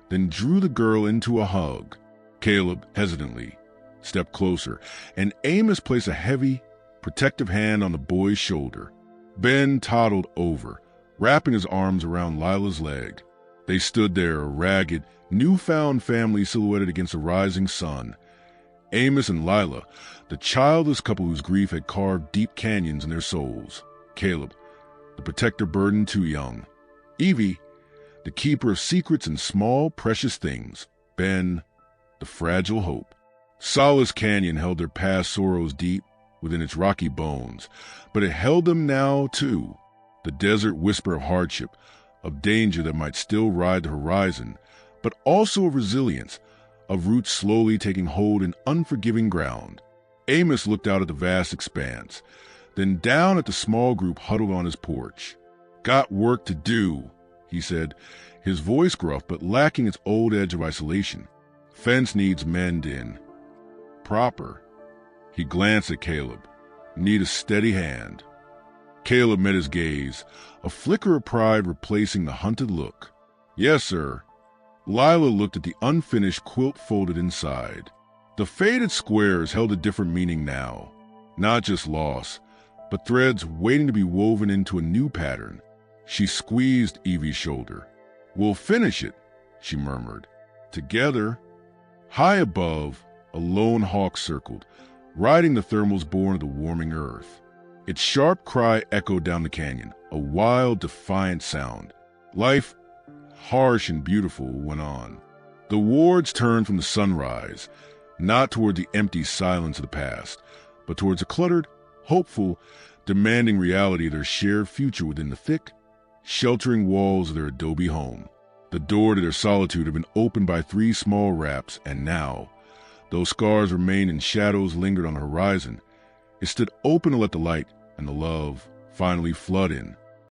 [SPEAKER 1] then drew the girl into a hug. Caleb, hesitantly, stepped closer, and Amos placed a heavy, protective hand on the boy's shoulder. Ben toddled over, wrapping his arms around Lila's leg. They stood there, a ragged, newfound family silhouetted against the rising sun. Amos and Lila, the childless couple whose grief had carved deep canyons in their souls. Caleb, the protector burdened too young. Evie, the keeper of secrets and small, precious things. Ben, the fragile hope. Solace Canyon held their past sorrows deep within its rocky bones, but it held them now, too. The desert whisper of hardship, of danger that might still ride the horizon, but also of resilience, of roots slowly taking hold in unforgiving ground. Amos looked out at the vast expanse, then down at the small group huddled on his porch. "Got work to do," he said, his voice gruff but lacking its old edge of isolation. "Fence needs mending. Proper." He glanced at Caleb. "Need a steady hand." Caleb met his gaze, a flicker of pride replacing the hunted look. "Yes, sir." Lila looked at the unfinished quilt folded inside. The faded squares held a different meaning now. Not just loss, but threads waiting to be woven into a new pattern. She squeezed Evie's shoulder. "We'll finish it," she murmured. Together. High above, a lone hawk circled, riding the thermals born of the warming earth. Its sharp cry echoed down the canyon, a wild, defiant sound. Life, harsh and beautiful, went on. The Wards turned from the sunrise, not toward the empty silence of the past, but towards a cluttered, hopeful, demanding reality of their shared future within the thick, sheltering walls of their adobe home. The door to their solitude had been opened by 3 small raps, and now, though scars remained and shadows lingered on the horizon, it stood open to let the light and the love finally flood in.